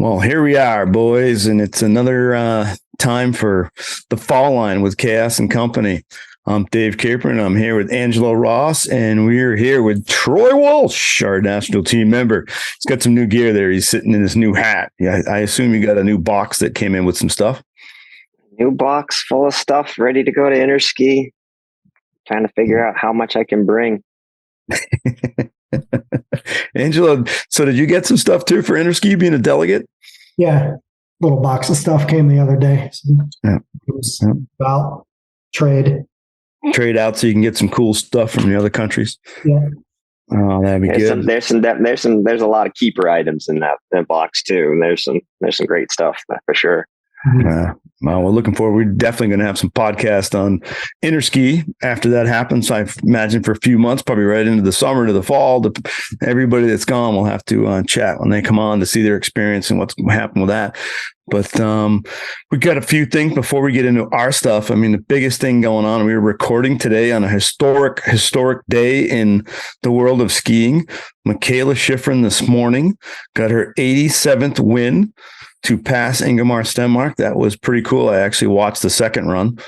Well, here we are, boys, and it's another time for the fall line with Chaos and Company. I'm Dave Capron. I'm here with Angelo Ross, and we're here with Troy Walsh, our national team member. He's got some new gear there. He's sitting in his new hat. Yeah, I assume you got a new box that came in with some stuff. New box full of stuff, ready to go to Interski. Trying to figure out how much I can bring. Angelo, so did you get some stuff too for Interski being a delegate? Yeah, little box of stuff came the other day. So it was about trade out so you can get some cool stuff from the other countries. Yeah. Oh, that'd be good. There's a lot of keeper items in that box too, and there's some great stuff for sure. Well, we're looking forward. We're definitely going to have some podcast on Interski after that happens. I imagine for a few months, probably right into the summer to the fall. Everybody that's gone will have to chat when they come on to see their experience and what's happened with that. But we've got a few things before we get into our stuff. I mean, the biggest thing going on, we were recording today on a historic day in the world of skiing. Mikaela Shiffrin this morning got her 87th win to pass Ingemar Stenmark. That was pretty cool. I actually watched the second run,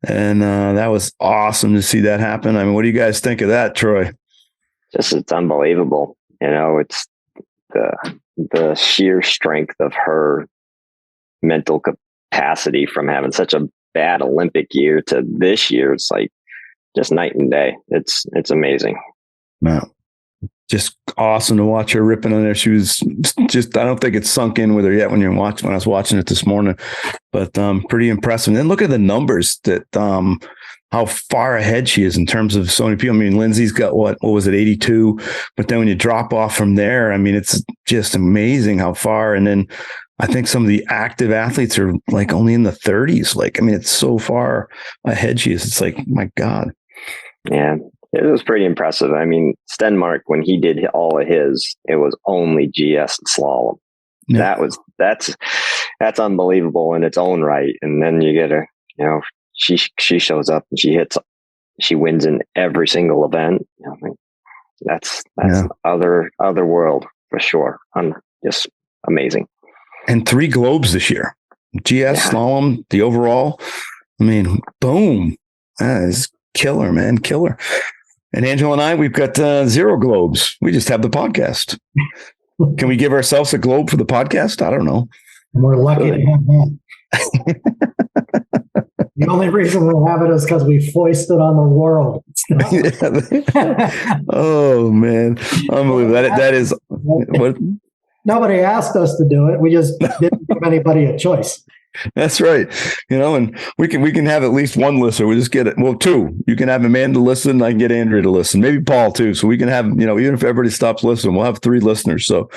and that was awesome to see that happen. I mean, what do you guys think of that, Troy? It's unbelievable. You know, it's the sheer strength of her mental capacity from having such a bad Olympic year to this year. It's like just night and day. It's amazing. Wow. Just awesome to watch her ripping on there. She was just, I don't think it's sunk in with her yet when I was watching it this morning, but pretty impressive. And then look at the numbers that, how far ahead she is in terms of so many people. I mean, Lindsay's got what was it, 82? But then when you drop off from there, I mean, it's just amazing how far. And then I think some of the active athletes are like only in the 30s. Like, I mean, it's so far ahead she is. It's like, my God. Yeah. It was pretty impressive. I mean, Stenmark, when he did all of his, it was only GS and slalom. Yeah. That's unbelievable in its own right. And then you get her, you know, she shows up and she wins in every single event. You know, that's other world for sure. Just amazing. And 3 globes this year. GS slalom, the overall. I mean, boom. That is killer, man. Killer. And Angelo and I, we've got 0 globes. We just have the podcast. Can we give ourselves a globe for the podcast? I don't know. We're lucky to have that. The only reason we have it is because we foisted on the world. Oh, man. Unbelievable. That is what. Nobody asked us to do it. We just didn't give anybody a choice. That's right. You know, and we can have at least one listener. We just get it. Well, 2. You can have Amanda listen. I can get Andrea to listen. Maybe Paul too. So we can have, you know, even if everybody stops listening, we'll have 3 listeners. So,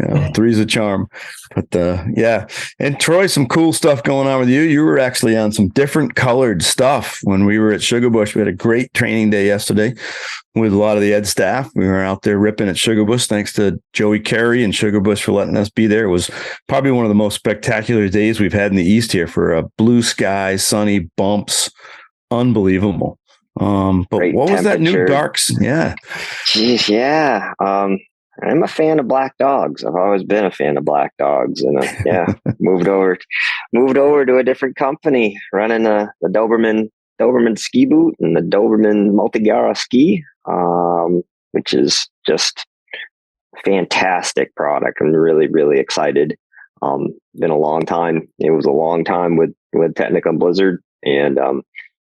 you know, 3's a charm. But yeah. And Troy, some cool stuff going on with you. You were actually on some different colored stuff when we were at Sugarbush. We had a great training day yesterday with a lot of the ed staff. We were out there ripping at Sugarbush. Thanks to Joey Carey and Sugarbush for letting us be there. It was probably one of the most spectacular days we've had in the East here for a blue sky, sunny bumps. Unbelievable. But great what was that new darks? Yeah. Jeez, yeah. I'm a fan of black dogs. I've always been a fan of black dogs, and moved over to a different company, running the Doberman ski boot and the Doberman Multigara ski, which is just fantastic product. I'm really, really excited. Been a long time. It was a long time with Technica and Blizzard, and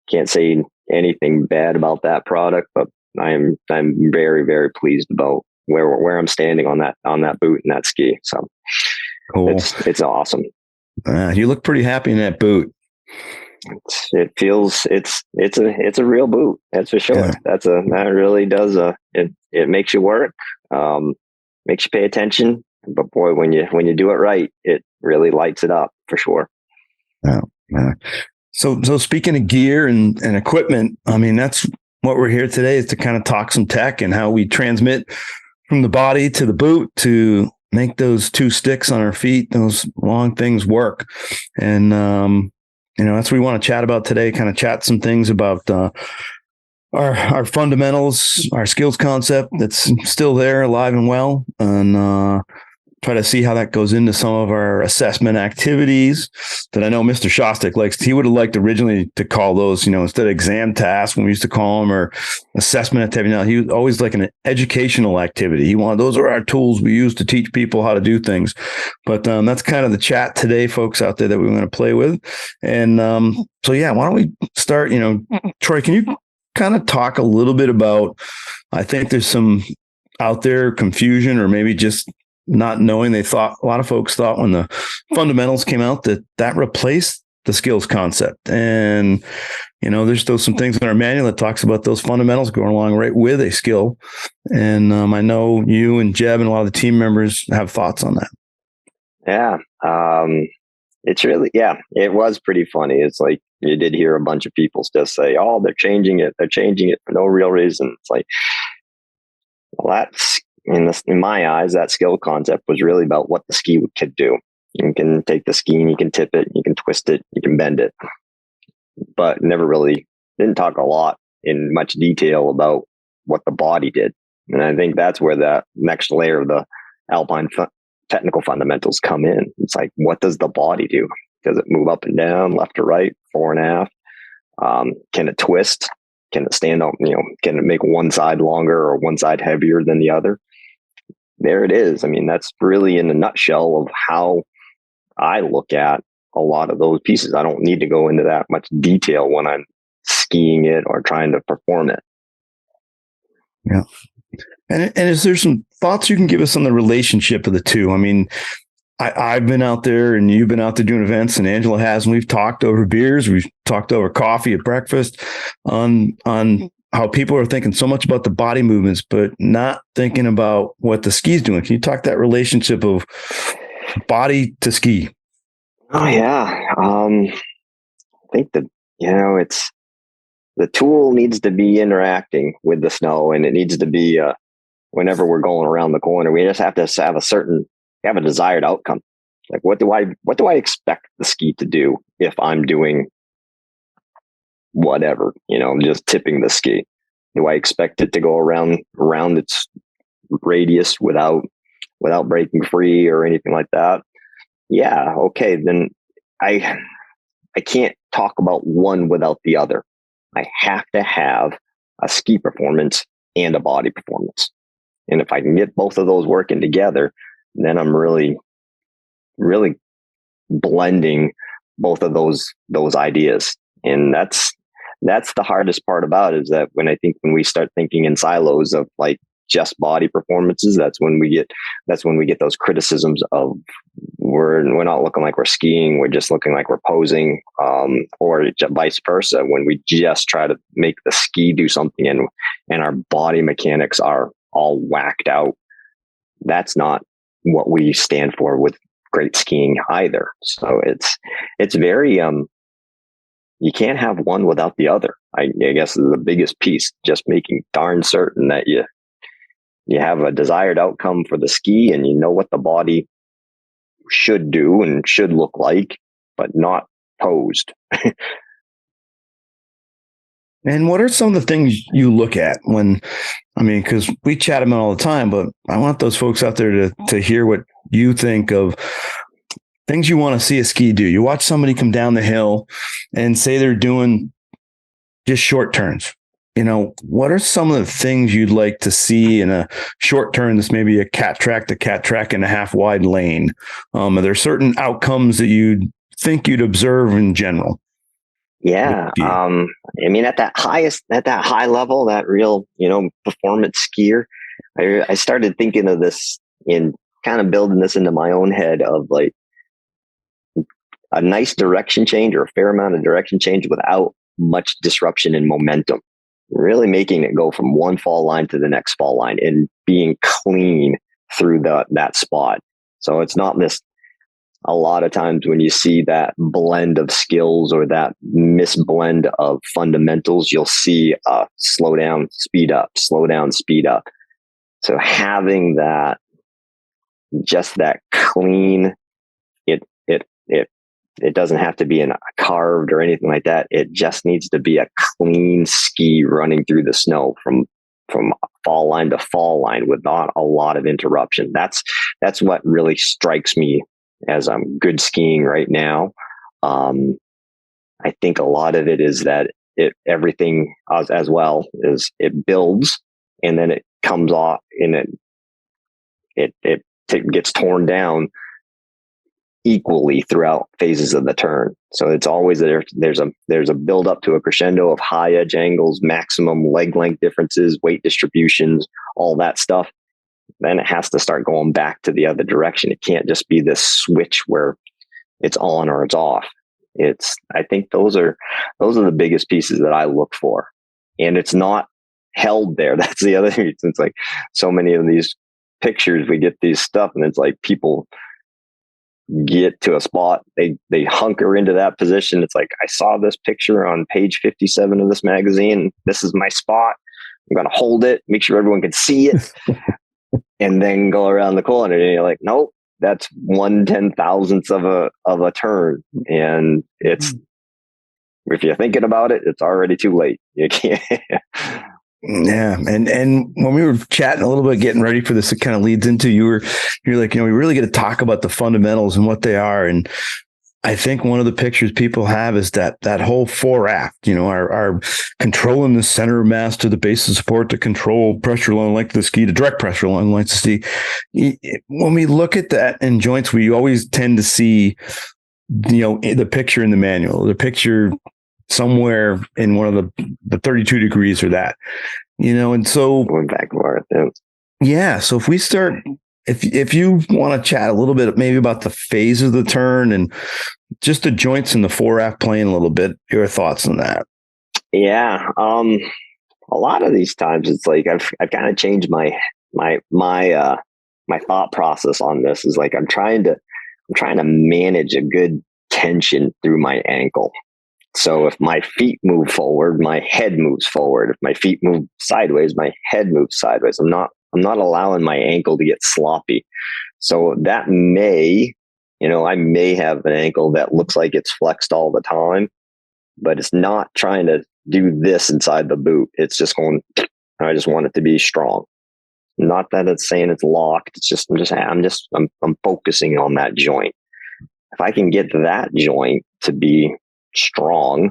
can't say anything bad about that product, but I'm very, very pleased about where I'm standing on that boot and that ski. So cool. It's awesome. You look pretty happy in that boot. It feels it's a real boot. That's for sure. Yeah. That really does it makes you work, makes you pay attention. But boy, when you do it right, it really lights it up for sure. Oh, so speaking of gear and equipment, I mean, that's what we're here today, is to kind of talk some tech and how we transmit from the body to the boot to make those 2 sticks on our feet, those long things work. And, you know, that's what we want to chat about today, kind of chat some things about our fundamentals, our skills concept that's still there, alive and well. And try to see how that goes into some of our assessment activities that I know Mr. Shostak likes. He would have liked originally to call those, instead of exam tasks when we used to call them, or assessment activity. Now, he was always like an educational activity. He wanted, those are our tools we use to teach people how to do things. But that's kind of the chat today, folks out there, that we're going to play with. And so, yeah, why don't we start, Troy, can you kind of talk a little bit about, I think there's some out there confusion, or maybe just not knowing. A lot of folks thought when the fundamentals came out that replaced the skills concept. And, there's still some things in our manual that talks about those fundamentals going along right with a skill. And I know you and Jeb and a lot of the team members have thoughts on that. Yeah. It's really, it was pretty funny. It's like, you did hear a bunch of people just say, oh, they're changing it for no real reason. It's like, well, that's, in my eyes, that skill concept was really about what the ski could do. You can take the ski and you can tip it, you can twist it, you can bend it, but never really didn't talk a lot in much detail about what the body did. And I think that's where that next layer of the Alpine technical fundamentals come in. It's like, what does the body do? Does it move up and down, left to right, fore and aft? Can it twist? Can it stand up? Can it make one side longer or one side heavier than the other? There it is. I mean, that's really in a nutshell of how I look at a lot of those pieces. I don't need to go into that much detail when I'm skiing it or trying to perform it. Yeah. And is there some thoughts you can give us on the relationship of the two? I mean, I've been out there and you've been out there doing events, and Angelo has, and we've talked over beers. We've talked over coffee at breakfast on how people are thinking so much about the body movements, but not thinking about what the ski's doing. Can you talk that relationship of body to ski? Oh yeah. I think that, it's, the tool needs to be interacting with the snow, and it needs to be, whenever we're going around the corner, we just have to have a desired outcome. Like, what do I expect the ski to do if I'm doing whatever, just tipping the ski? Do I expect it to go around its radius without breaking free or anything like that? Yeah. Okay. Then I can't talk about one without the other. I have to have a ski performance and a body performance. And if I can get both of those working together, then I'm really, really blending both of those ideas. And that's the hardest part about it, is that when we start thinking in silos of like just body performances, that's when we get those criticisms of we're not looking like we're skiing, we're just looking like we're posing, or vice versa, when we just try to make the ski do something and our body mechanics are all whacked out. That's not what we stand for with great skiing either. So it's very, you can't have one without the other. I guess is the biggest piece, just making darn certain that you have a desired outcome for the ski, and you know what the body should do and should look like, but not posed. And what are some of the things you look at because we chat about all the time, but I want those folks out there to hear what you think of things you want to see a ski do. You watch somebody come down the hill and say they're doing just short turns. What are some of the things you'd like to see in a short turn that's maybe a cat track and a half wide lane? Are there certain outcomes that you'd think you'd observe in general? Yeah. At that high level, that real, performance skier, I started thinking of this in kind of building this into my own head of like a nice direction change, or a fair amount of direction change without much disruption in momentum, really making it go from one fall line to the next fall line and being clean through that spot. So it's not this, a lot of times when you see that blend of skills or that misblend of fundamentals, you'll see slow down, speed up, slow down, speed up. So having that, just that clean, it doesn't have to be carved or anything like that. It just needs to be a clean ski running through the snow from fall line to fall line with not a lot of interruption. That's what really strikes me as I'm good skiing right now. I think a lot of it is that everything as well is it builds and then it comes off and it gets torn down equally throughout phases of the turn. So it's always there's a build up to a crescendo of high edge angles, maximum leg length differences, weight distributions, all that stuff. Then it has to start going back to the other direction. It can't just be this switch where it's on or it's off. I think those are the biggest pieces that I look for. And it's not held there. That's the other thing. It's like so many of these pictures, we get these stuff and it's like people get to a spot, they hunker into that position. It's like, I saw this picture on page 57 of this magazine. This is my spot. I'm going to hold it, make sure everyone can see it, and then go around the corner. And you're like, nope, that's 1/10,000th of a turn. And it's, if you're thinking about it, it's already too late. You can't. Yeah. And when we were chatting a little bit, getting ready for this, it kind of leads into you're like, we really get to talk about the fundamentals and what they are. And I think one of the pictures people have is that whole fore-aft, our controlling the center of mass to the base of support to control pressure along length of the ski, to direct pressure along length of the ski. When we look at that in joints, we always tend to see, the picture in the manual, the picture somewhere in one of the 32 degrees or that, and so going back and forth. Yeah. So if we start, if you want to chat a little bit, maybe about the phase of the turn and just the joints in the fore-aft plane a little bit, your thoughts on that? Yeah. A lot of these times it's like, I've kind of changed my thought process on this. Is like, I'm trying to manage a good tension through my ankle. So if my feet move forward, my head moves forward. If my feet move sideways, my head moves sideways. I'm not allowing my ankle to get sloppy. So that I may have an ankle that looks like it's flexed all the time, but it's not trying to do this inside the boot. It's just going, I just want it to be strong. Not that it's saying it's locked. It's just, I'm focusing on that joint. If I can get that joint to be strong,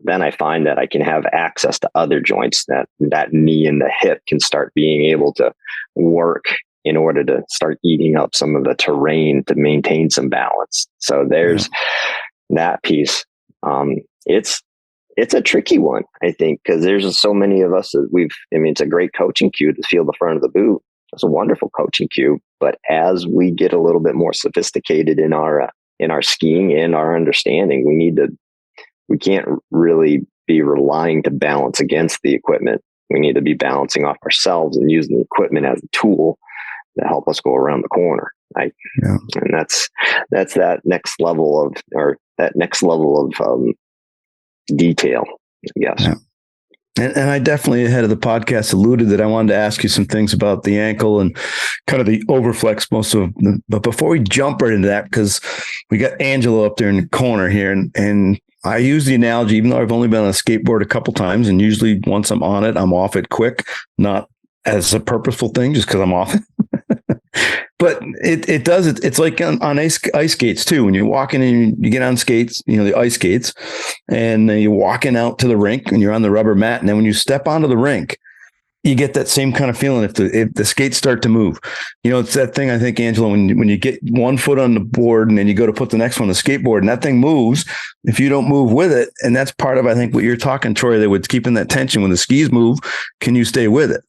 then I find that I can have access to other joints, that knee and the hip can start being able to work in order to start eating up some of the terrain to maintain some balance. So there's that piece. It's a tricky one, I think, because there's so many of us that it's a great coaching cue to feel the front of the boot. It's a wonderful coaching cue. But as we get a little bit more sophisticated in our skiing and our understanding, we can't really be relying to balance against the equipment. We need to be balancing off ourselves and using the equipment as a tool to help us go around the corner. And that's that next level of detail, I guess. Yeah. And I definitely ahead of the podcast alluded that I wanted to ask you some things about the ankle and kind of the overflex most of them. But before we jump right into that, because we got Angelo up there in the corner here, and I use the analogy, even though I've only been on a skateboard a couple times, and usually once I'm on it, I'm off it quick, not as a purposeful thing, just because I'm off it. But it does. It's like on ice skates too. When you're walking and you get on skates, the ice skates, and you're walking out to the rink and you're on the rubber mat. And then when you step onto the rink, you get that same kind of feeling if the skates start to move. It's that thing, I think, Angelo, when you get one foot on the board and then you go to put the next one on the skateboard and that thing moves, if you don't move with it, and that's part of, I think, what you're talking, Troy, that with keeping that tension when the skis move, can you stay with it?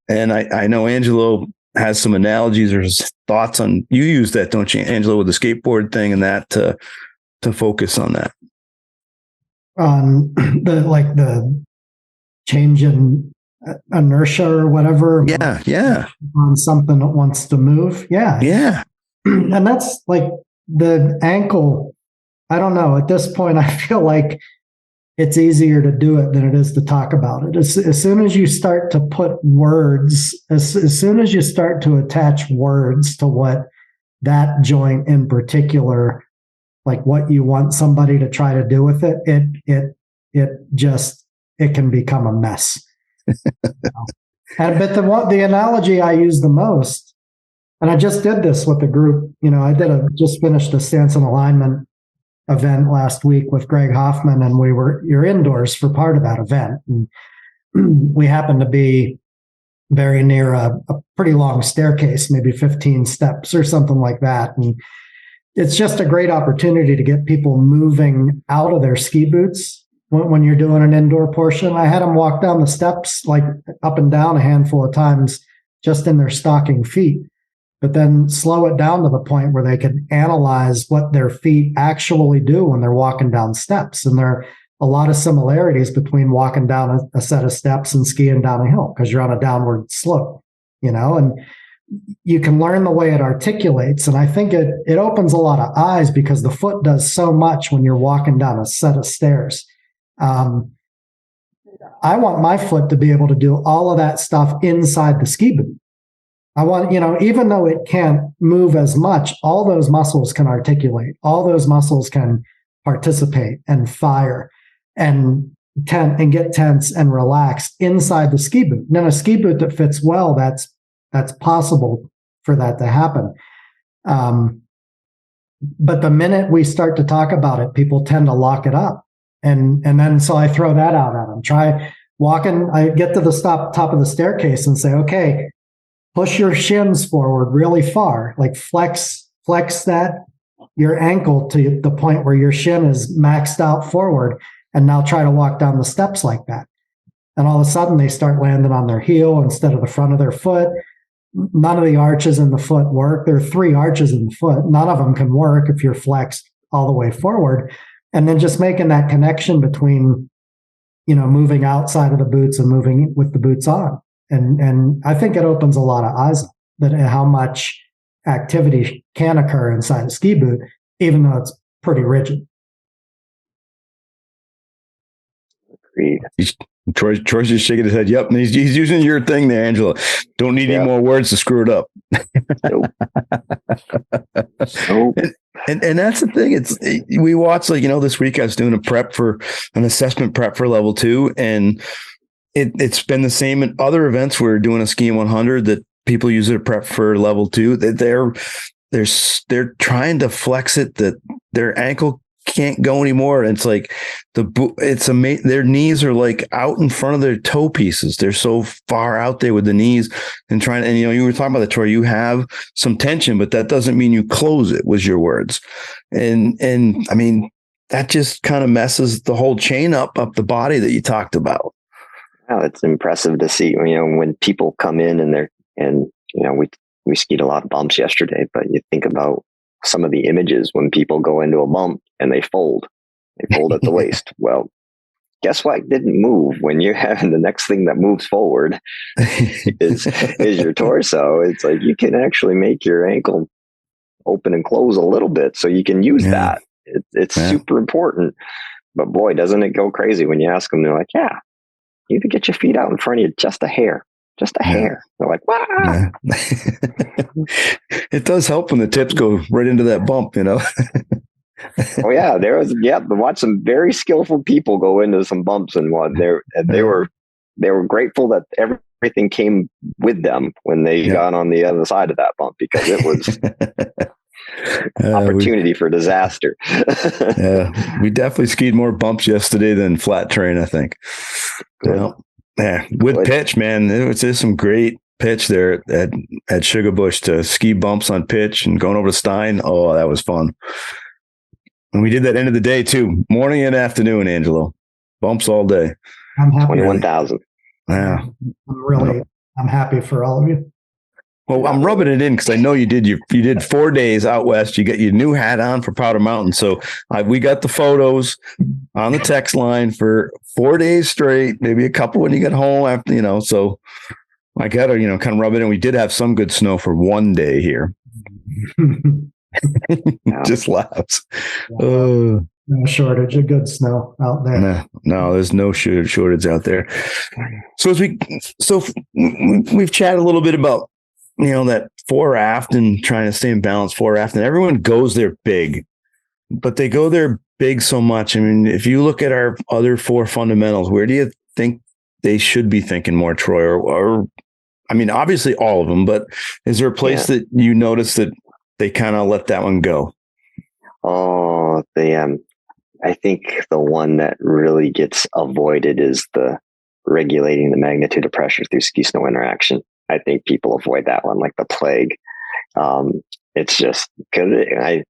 And I know Angelo has some analogies or thoughts on, you use that, don't you, Angelo, with the skateboard thing and that to focus on that. On the change in inertia or whatever. Yeah. On something that wants to move. Yeah. And that's like the ankle. I don't know. At this point, I feel like it's easier to do it than it is to talk about it. As soon as you start to put words, as soon as you start to attach words to what that joint in particular, like what you want somebody to try to do with it, it can become a mess. But the analogy I use the most, and I just did this with a group, just finished a stance and alignment event last week with Greg Hoffman, and you're indoors for part of that event. And we happened to be very near a pretty long staircase, maybe 15 steps or something like that. And it's just a great opportunity to get people moving out of their ski boots when you're doing an indoor portion. I had them walk down the steps, like up and down a handful of times just in their stocking feet, but then slow it down to the point where they can analyze what their feet actually do when they're walking down steps. And there are a lot of similarities between walking down a set of steps and skiing down a hill, because you're on a downward slope, and you can learn the way it articulates. And I think it opens a lot of eyes, because the foot does so much when you're walking down a set of stairs. I want my foot to be able to do all of that stuff inside the ski boot. I want, even though it can't move as much, all those muscles can articulate. All those muscles can participate and fire and get tense and relaxed inside the ski boot. And in a ski boot that fits well, that's possible for that to happen. But the minute we start to talk about it, people tend to lock it up. And then so I throw that out at them. Try walking, I get to the top of the staircase and say, okay, push your shins forward really far, like flex your ankle to the point where your shin is maxed out forward. And now try to walk down the steps like that. And all of a sudden they start landing on their heel instead of the front of their foot. None of the arches in the foot work. There are 3 arches in the foot. None of them can work if you're flexed all the way forward. And then just making that connection between, moving outside of the boots and moving with the boots on. And I think it opens a lot of eyes that how much activity can occur inside a ski boot, even though it's pretty rigid. Troy's just shaking his head. Yep, and he's using your thing there, Angelo. Don't need any more words to screw it up. Nope. And that's the thing. We watched, this week I was doing an assessment prep for level 2, and it's been the same in other events. We're doing a skiing 100 that people use it to prep for level 2. That they're trying to flex it, that their ankle can't go anymore. And it's like their knees are like out in front of their toe pieces. They're so far out there with the knees and you were talking about that, Troy, you have some tension, but that doesn't mean you close it, was your words. And I mean, that just kind of messes the whole chain up the body that you talked about. Wow, it's impressive to see, when people come in and we skied a lot of bumps yesterday, but you think about some of the images when people go into a bump and they fold at the waist. Well, guess what didn't move when you're having the next thing that moves forward is your torso. It's like you can actually make your ankle open and close a little bit so you can use that. It's super important. But boy, doesn't it go crazy when you ask them, they're like, yeah, you can get your feet out in front of you just a hair. Just a hair. They're like, wow. Yeah. It does help when the tips go right into that bump, Oh yeah, watch some very skillful people go into some bumps and they were grateful that everything came with them when they got on the other side of that bump, because it was opportunity for disaster. We definitely skied more bumps yesterday than flat terrain, I think. With pitch, man, there's some great pitch there at Sugar Bush to ski bumps on pitch and going over to Stein. Oh, that was fun. And we did that end of the day too, morning and afternoon, Angelo. Bumps all day. I'm happy. 21,000. Yeah, I'm happy for all of you. Well, I'm rubbing it in because I know you did 4 days out west. You got your new hat on for Powder Mountain. So we got the photos on the text line for 4 days straight, maybe a couple when you get home after, so I got to, kind of rub it in. We did have some good snow for 1 day here. Just laughs. No shortage of good snow out there. No, there's no shortage out there. So we've chatted a little bit about, that fore aft and trying to stay in balance fore aft, and everyone goes there big, but they go there big so much. I mean, if you look at our other 4 fundamentals, where do you think they should be thinking more, Troy? Or I mean, obviously all of them, but is there a place that you notice that they kind of let that one go? Oh, I think the one that really gets avoided is the regulating the magnitude of pressure through ski snow interaction. I think people avoid that one like the plague. It's just because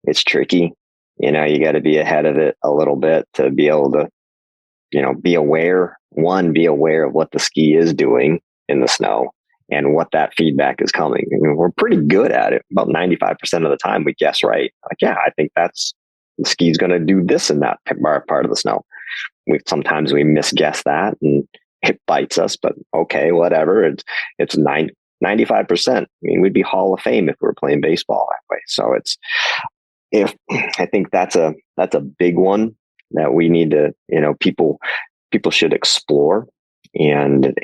it's tricky. You got to be ahead of it a little bit to be able to, be aware of what the ski is doing in the snow and what that feedback is coming. I mean, we're pretty good at it. About 95% of the time we guess right. Like, yeah, I think the ski's going to do this in that part of the snow. Sometimes we misguess that and it bites us, but okay, whatever. It's 95%. I mean, we'd be Hall of Fame if we were playing baseball that way. So I think that's a big one that we need to, people should explore and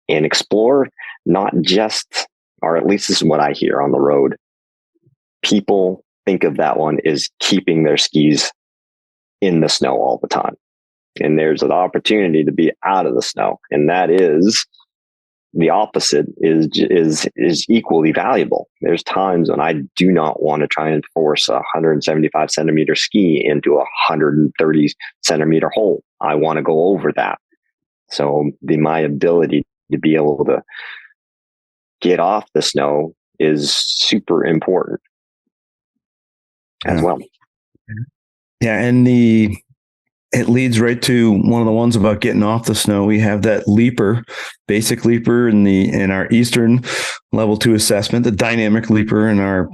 explore, not just, or at least this is what I hear on the road. People think of that one as keeping their skis in the snow all the time. And there's an opportunity to be out of the snow. And that is the opposite is equally valuable. There's times when I do not want to try and force a 175 centimeter ski into a 130 centimeter hole. I want to go over that. So my ability to be able to get off the snow is super important as well. Yeah. And it leads right to one of the ones about getting off the snow. We have that basic leaper in our Eastern level 2 assessment, the dynamic leaper in our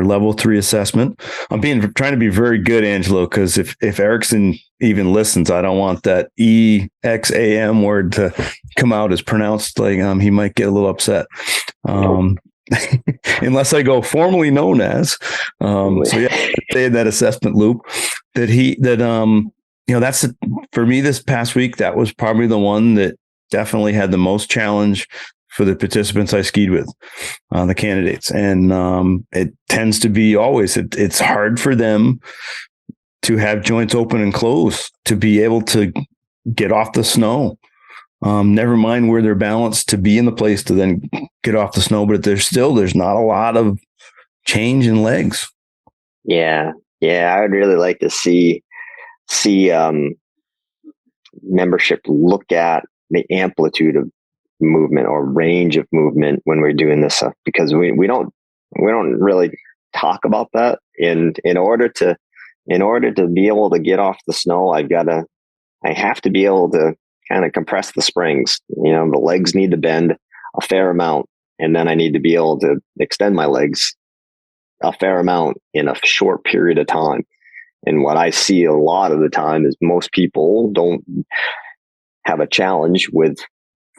level 3 assessment. I'm trying to be very good, Angelo, because if Erickson even listens, I don't want that EXAM word to come out as pronounced. Like he might get a little upset. Unless I go formally known as. So yeah, say that assessment loop that's for me this past week. That was probably the one that definitely had the most challenge for the participants I skied with, the candidates. And it tends to be always, it's hard for them to have joints open and close, to be able to get off the snow. Never mind where they're balanced to be in the place to then get off the snow, but there's not a lot of change in legs. Yeah. I would really like to see membership look at the amplitude of movement or range of movement when we're doing this stuff, because we don't really talk about that. In order to be able to get off the snow, I have to be able to kind of compress the springs. The legs need to bend a fair amount, and then I need to be able to extend my legs a fair amount in a short period of time. And what I see a lot of the time is most people don't have a challenge with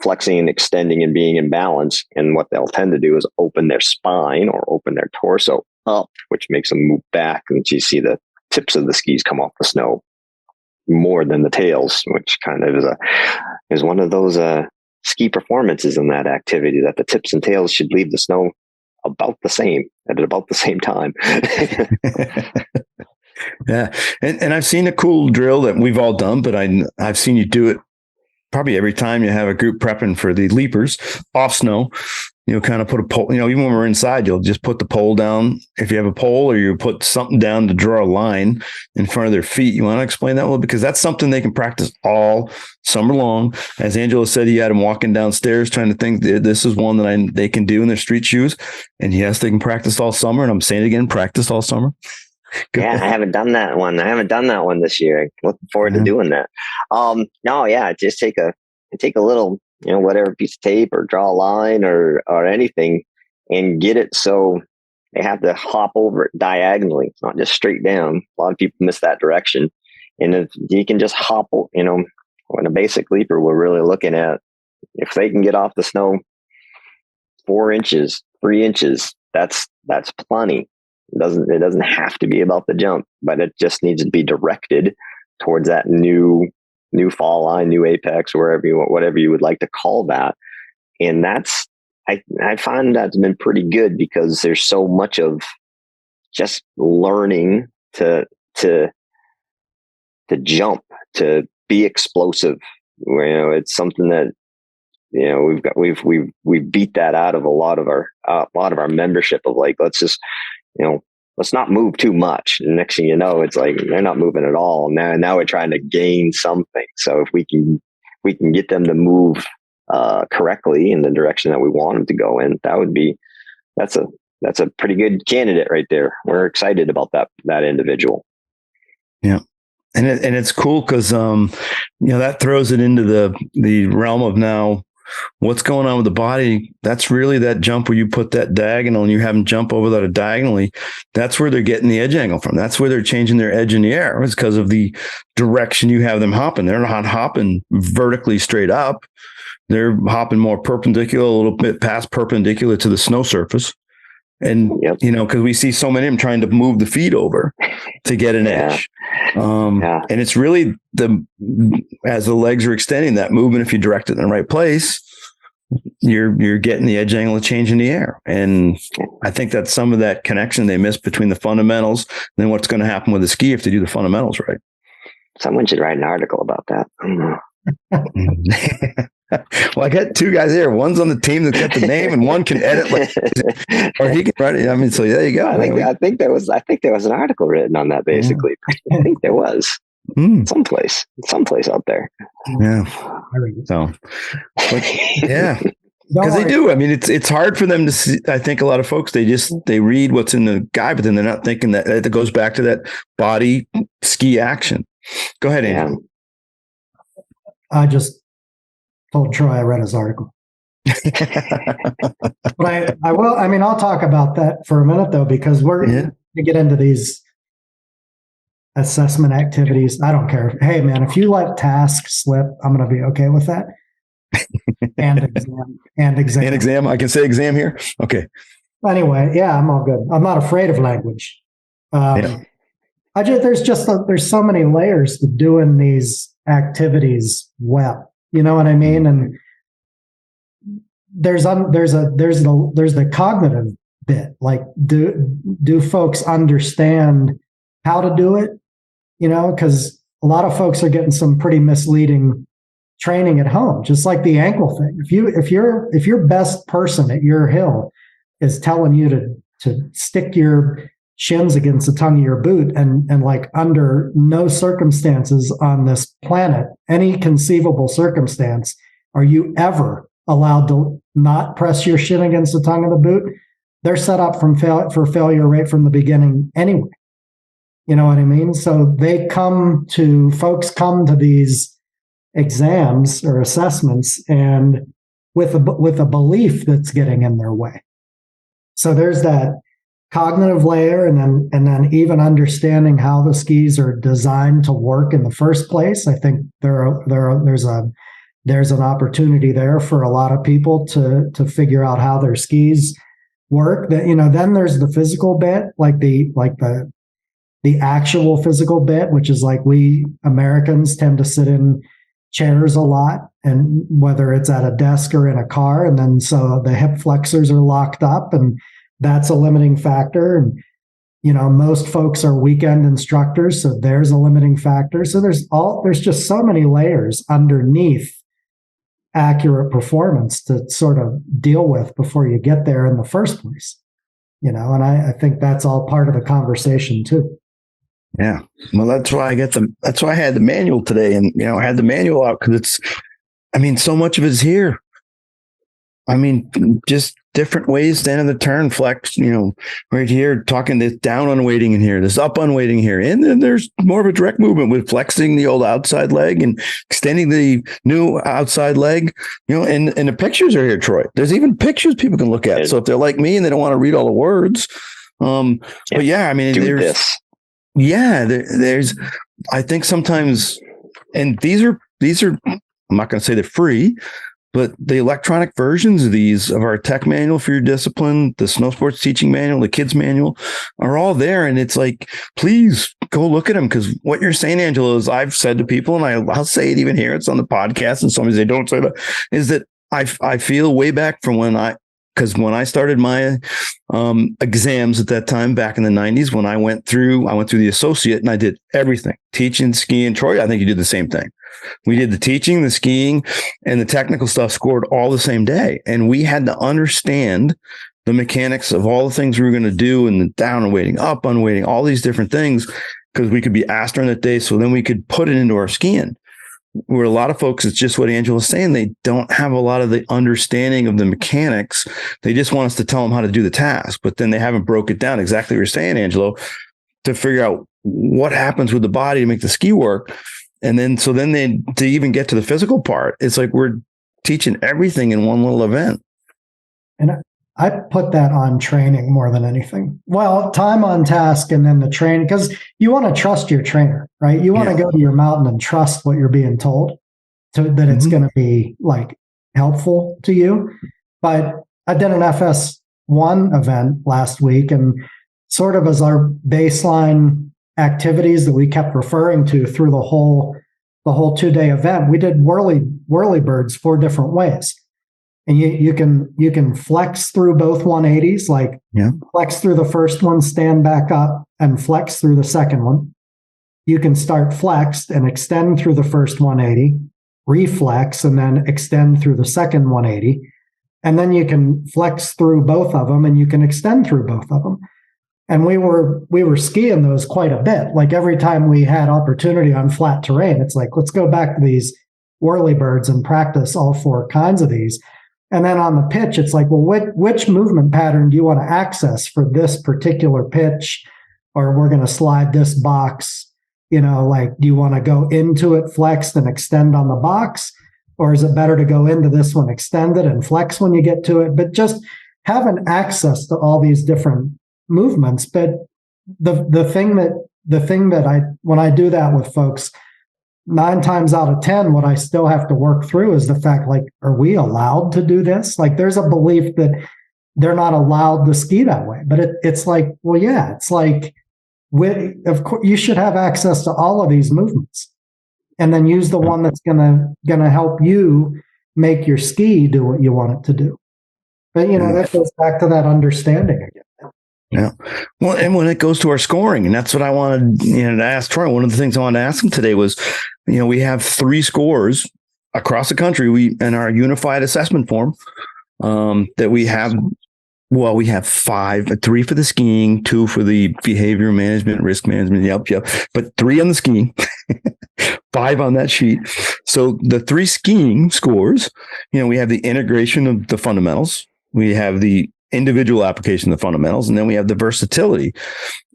flexing and extending and being in balance. And what they'll tend to do is open their spine or open their torso up, which makes them move back. And you see the tips of the skis come off the snow more than the tails, which kind of is one of those ski performances in that activity, that the tips and tails should leave the snow about the same at about the same time. Yeah. And I've seen a cool drill that we've all done, but I've seen you do it probably every time you have a group prepping for the leapers off snow. Kind of put a pole, even when we're inside, you'll just put the pole down. If you have a pole, or you put something down to draw a line in front of their feet. You want to explain that one? Because that's something they can practice all summer long. As Angelo said, he had them walking downstairs trying to think this is one that they can do in their street shoes. And yes, they can practice all summer. And I'm saying it again, practice all summer. Yeah, I haven't done that one. This year. Looking forward to doing that. Just take a little, whatever piece of tape or draw a line or anything and get it so they have to hop over it diagonally. It's not just straight down. A lot of people miss that direction. And if you can just hop, in a basic leaper, we're really looking at if they can get off the snow 4 inches, 3 inches, that's plenty. It doesn't have to be about the jump, but it just needs to be directed towards that new fall line, new apex, whatever you would like to call that. And I find that's been pretty good, because there's so much of just learning to jump, to be explosive, it's something that, we've beat that out of a lot of our membership of like, let's just, let's not move too much. And next thing you know, it's like they're not moving at all. Now we're trying to gain something. So if we can get them to move correctly in the direction that we want them to go in, that's a pretty good candidate right there. We're excited about that individual. Yeah. And it's cool because that throws it into the realm of now what's going on with the body. That's really that jump where you put that diagonal and you have them jump over that diagonally. That's where they're getting the edge angle from. That's where they're changing their edge in the air. It's because of the direction you have them hopping. They're not hopping vertically straight up. They're hopping more perpendicular, a little bit past perpendicular to the snow surface. And, because we see so many of them trying to move the feet over to get an edge. And it's really as the legs are extending, that movement, if you direct it in the right place, you're getting the edge angle of change in the air. And I think that's some of that connection they miss between the fundamentals and then what's going to happen with the ski if they do the fundamentals right. Someone should write an article about that. Well, I got two guys here. One's on the team that's got the name, and one can edit, or he can write it. I mean, so there you go. I think there was an article written on that. Basically, I think there was someplace out there. Yeah. So, because they do. I mean, it's hard for them to see. I think a lot of folks they read what's in the guide, but then they're not thinking that it goes back to that body ski action. Go ahead, Andrew. I just told Troy I read his article. But I will. I mean, I'll talk about that for a minute though, because we're going to get into these assessment activities. I don't care. Hey, man, if you let task slip, I'm going to be okay with that. And exam. I can say exam here. Okay. Anyway, I'm all good. I'm not afraid of language. There's so many layers to doing these activities well. You know what I mean? And there's the cognitive bit. Like, do folks understand how to do it? Because a lot of folks are getting some pretty misleading training at home, just like the ankle thing. If your best person at your hill is telling you to stick your shins against the tongue of your boot and like under no circumstances on this planet, any conceivable circumstance, are you ever allowed to not press your shin against the tongue of the boot? They're set up for failure right from the beginning anyway. You know what I mean? So folks come to these exams or assessments and with a belief that's getting in their way. So there's that cognitive layer, and then even understanding how the skis are designed to work in the first place. I think there's an opportunity there for a lot of people to figure out how their skis work. That then there's the physical bit, like the actual physical bit, which is like we Americans tend to sit in chairs a lot, and whether it's at a desk or in a car, and then so the hip flexors are locked up, and that's a limiting factor. And, most folks are weekend instructors, so there's a limiting factor. So there's just so many layers underneath accurate performance to sort of deal with before you get there in the first place. And I think that's all part of the conversation too. Yeah. Well, that's why I had the manual today, and, I had the manual out because so much of it's here. Just different ways, stand in the turn, flex, right here, talking this down unweighting in here, this up unweighting here. And then there's more of a direct movement with flexing the old outside leg and extending the new outside leg, and the pictures are here, Troy. There's even pictures people can look at. So if they're like me and they don't want to read all the words, but there's, I think sometimes, and these are, I'm not going to say they're free, but the electronic versions of our tech manual for your discipline, the snow sports teaching manual, the kids manual are all there. And it's like, please go look at them. Because what you're saying, Angelo, is I've said to people, and I'll say it even here, it's on the podcast, and sometimes they don't say that, is that I feel way back from when because when I started my exams at that time back in the 90s, when I went through the associate and I did everything, teaching, skiing. Troy, I think you did the same thing. We did the teaching, the skiing, and the technical stuff scored all the same day. And we had to understand the mechanics of all the things we were going to do, and the down and weighting, up unweighting, all these different things, because we could be asked during that day. So then we could put it into our skiing. Where a lot of folks, it's just what Angelo was saying. They don't have a lot of the understanding of the mechanics. They just want us to tell them how to do the task, but then they haven't broke it down exactly what you're saying, Angelo, to figure out what happens with the body to make the ski work. And then, to even get to the physical part, it's like we're teaching everything in one little event. And I put that on training more than anything. Well, time on task and then the training, because you want to trust your trainer, right? You want to go to your mountain and trust what you're being told that it's going to be like helpful to you. But I did an FS1 event last week, and sort of as our baseline activities that we kept referring to through the whole 2-day event, we did whirly birds 4 different ways. And you can flex through both 180s, like flex through the first one, stand back up, and flex through the second one. You can start flexed and extend through the first 180, reflex, and then extend through the second 180. And then you can flex through both of them, and you can extend through both of them. And we were skiing those quite a bit. Like every time we had opportunity on flat terrain, it's like, let's go back to these whirly birds and practice all 4 kinds of these. And then on the pitch, it's like, well, which movement pattern do you want to access for this particular pitch? Or we're going to slide this box, like, do you want to go into it flexed and extend on the box? Or is it better to go into this one extended and flex when you get to it? But just having access to all these different movements. But the thing that when I do that with folks, 9 times out of 10, what I still have to work through is the fact, like, are we allowed to do this? Like, there's a belief that they're not allowed to ski that way. But it's like, well, yeah, it's like, of course, you should have access to all of these movements, and then use the one that's gonna help you make your ski do what you want it to do. But that goes back to that understanding again. Yeah. Well, and when it goes to our scoring, and that's what I wanted to ask Troy. One of the things I wanted to ask him today was, we have 3 scores across the country. We in our unified assessment form that we have. Well, we have 5, 3 for the skiing, 2 for the behavior management, risk management. Yep. But 3 on the skiing, 5 on that sheet. So the 3 skiing scores, we have the integration of the fundamentals. We have the individual application of the fundamentals, and then we have the versatility.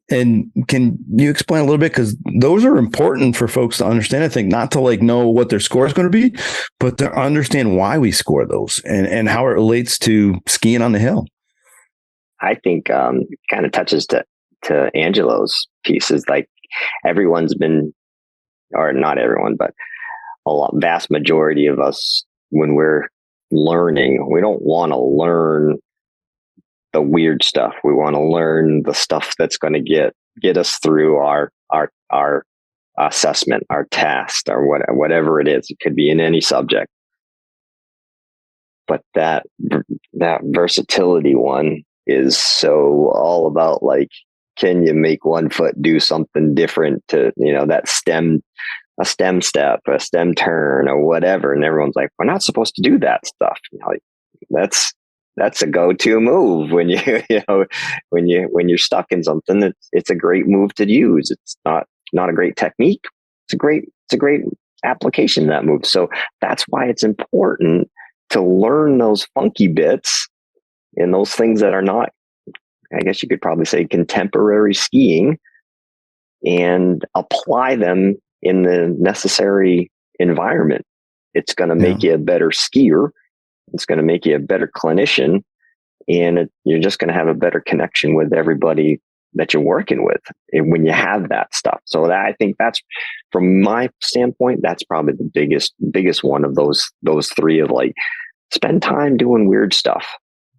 And can you explain a little bit? Because those are important for folks to understand, I think, not to know what their score is going to be, but to understand why we score those and how it relates to skiing on the hill. I think kind of touches to Angelo's pieces. Like, everyone's been, or not everyone, but vast majority of us, when we're learning, we don't want to learn the weird stuff. We want to learn the stuff that's going to get us through our assessment, our test, or whatever it is. It could be in any subject. But that versatility one is so all about, like, can you make one foot do something different to, that a stem step, a stem turn, or whatever. And everyone's like, we're not supposed to do that stuff. Like, that's a go-to move when when you're stuck in something. It's a great move to use. It's not a great technique. It's a great application of that move. So that's why it's important to learn those funky bits and those things that are not, I guess you could probably say, contemporary skiing, and apply them in the necessary environment. It's going to make you a better skier. It's going to make you a better clinician, and you're just going to have a better connection with everybody that you're working with when you have that stuff. So I think that's, from my standpoint, that's probably the biggest one of those 3 of, like, spend time doing weird stuff,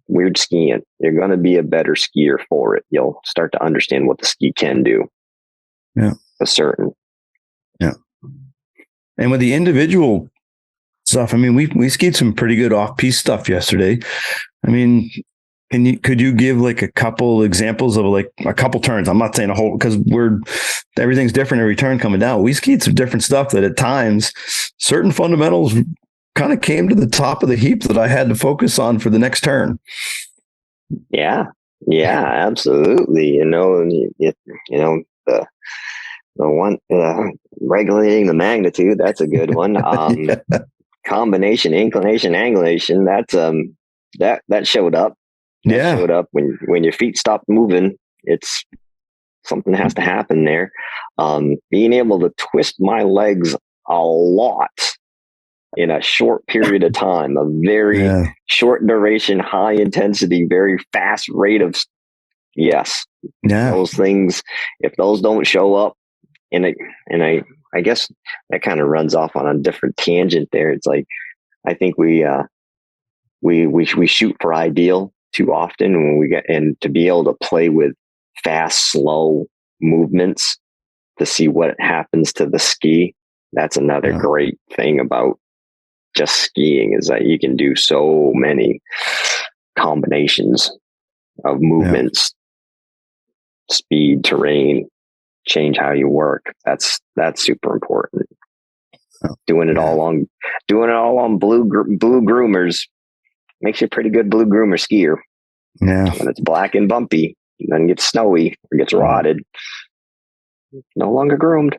weird skiing. You're going to be a better skier for it. You'll start to understand what the ski can do. Yeah. For certain. Yeah. And with the individual stuff, I mean, we skied some pretty good off-piste stuff yesterday. I mean, Could you give like a couple examples of like a couple turns? I'm not saying a whole, because everything's different every turn coming down. We skied some different stuff that at times certain fundamentals kind of came to the top of the heap that I had to focus on for the next turn. Yeah, absolutely. The one regulating the magnitude, that's a good one. Yeah. Combination, inclination, angulation, that's that showed up. That showed up when your feet stopped moving. It's something has to happen there. Being able to twist my legs a lot in a short period of time, a very short duration, high intensity, very fast rate of those things, if those don't show up, and I guess that kind of runs off on a different tangent there. It's like, I think we shoot for ideal too often when we get, and to be able to play with fast, slow movements to see what happens to the ski. That's another great thing about just skiing, is that you can do so many combinations of movements, speed, terrain, change how you work. That's super important. Doing it all on blue groomers makes you a pretty good blue groomer skier. Yeah. When it's black and bumpy, and then gets snowy or gets rotted, no longer groomed.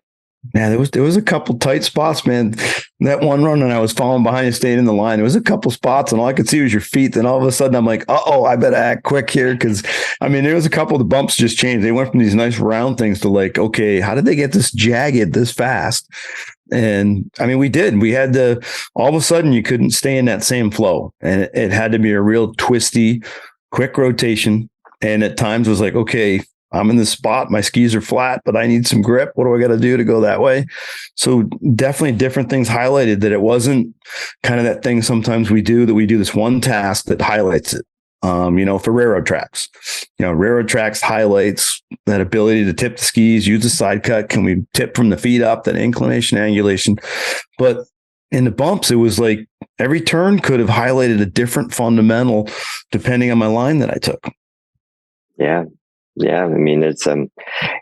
Yeah, there was a couple tight spots, man. That one run, and I was falling behind you, staying in the line. There was a couple spots, and all I could see was your feet. Then all of a sudden, I'm like, I better act quick here, because there was a couple of the bumps just changed. They went from these nice round things to like, okay, how did they get this jagged this fast? And we did. We had to. All of a sudden, you couldn't stay in that same flow, and it had to be a real twisty, quick rotation. And at times, was like, okay, I'm in this spot. My skis are flat, but I need some grip. What do I got to do to go that way? So definitely different things highlighted, that it wasn't kind of that thing sometimes we do this one task that highlights it. For railroad tracks, railroad tracks highlights that ability to tip the skis, use the side cut. Can we tip from the feet up, that inclination, angulation? But in the bumps, it was like every turn could have highlighted a different fundamental depending on my line that I took. Yeah. Yeah,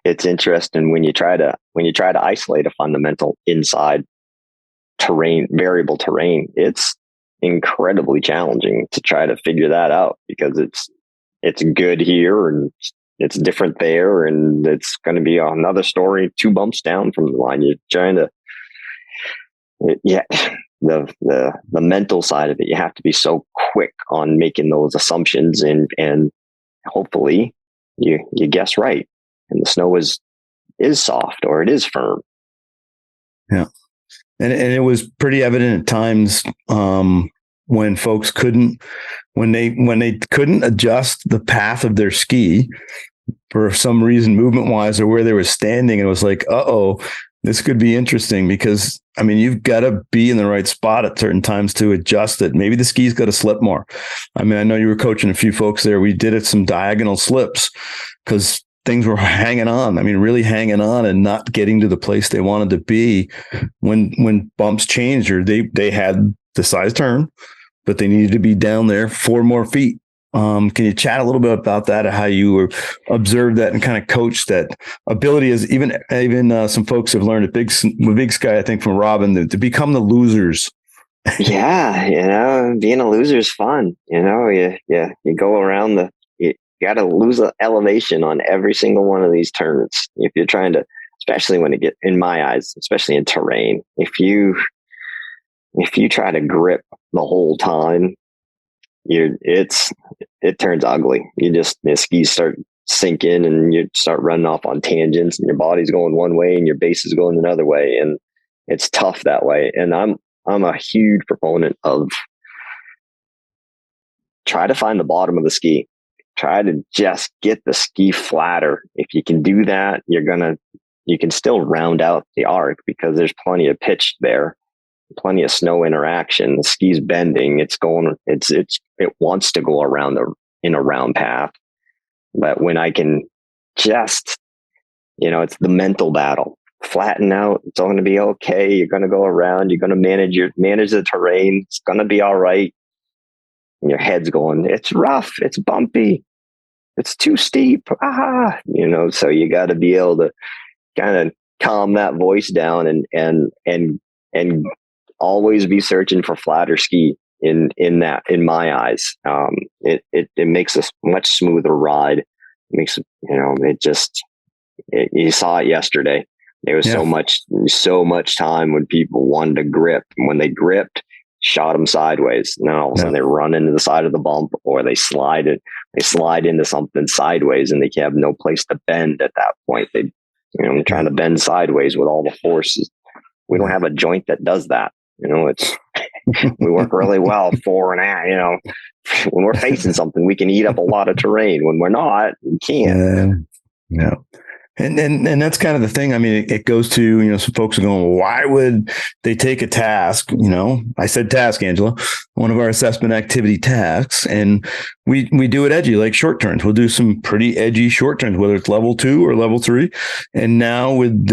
it's interesting when you try to isolate a fundamental inside variable terrain. It's incredibly challenging to try to figure that out, because it's good here and it's different there, and it's going to be another story 2 bumps down from the line. You're trying to, the mental side of it. You have to be so quick on making those assumptions, and hopefully you guess right, and the snow is soft or it is firm. Yeah. And it was pretty evident at times when folks couldn't adjust the path of their ski for some reason, movement wise, or where they were standing. And it was like, this could be interesting, because you've got to be in the right spot at certain times to adjust it. Maybe the ski's got to slip more. I know you were coaching a few folks there. We did some diagonal slips because things were hanging on. Really hanging on and not getting to the place they wanted to be when bumps changed, or they had the size turn, but they needed to be down there 4 more feet. Can you chat a little bit about that, how you observed that and kind of coach that ability? As even some folks have learned at Big Sky, I think from Robin, to become the losers. Yeah, being a loser is fun. You go around you got to lose elevation on every single one of these turns. If you're trying to, especially when it gets, in my eyes, especially in terrain, if you try to grip the whole time, it turns ugly. The skis start sinking, and you start running off on tangents, and your body's going one way and your base is going another way, and it's tough that way. And I'm a huge proponent of try to find the bottom of the ski. Try to just get the ski flatter. If you can do that, you can still round out the arc, because there's plenty of pitch there, plenty of snow interaction. The ski's bending. It wants to go around in a round path. But when I can just, it's the mental battle. Flatten out. It's all going to be okay. You're going to go around. You're going to manage the terrain. It's going to be all right. and your head's going, it's rough, it's bumpy, it's too steep. So you got to be able to kind of calm that voice down and always be searching for flatter ski in my eyes. It makes a much smoother ride. It makes, you saw it yesterday. There was so much time when people wanted to grip, and when they gripped, shot them sideways. And then all of a sudden they run into the side of the bump, or they slide into something sideways, and they have no place to bend at that point. Trying to bend sideways with all the forces. We don't have a joint that does that. We work really well when we're facing something, we can eat up a lot of terrain. When we're not, we can't. Yeah. And that's kind of the thing. I mean, it goes to, some folks are going, well, why would they take a task? I said task, Angelo, one of our assessment activity tasks. And we do it edgy, like short turns. We'll do some pretty edgy short turns, whether it's level 2 or level 3. And now with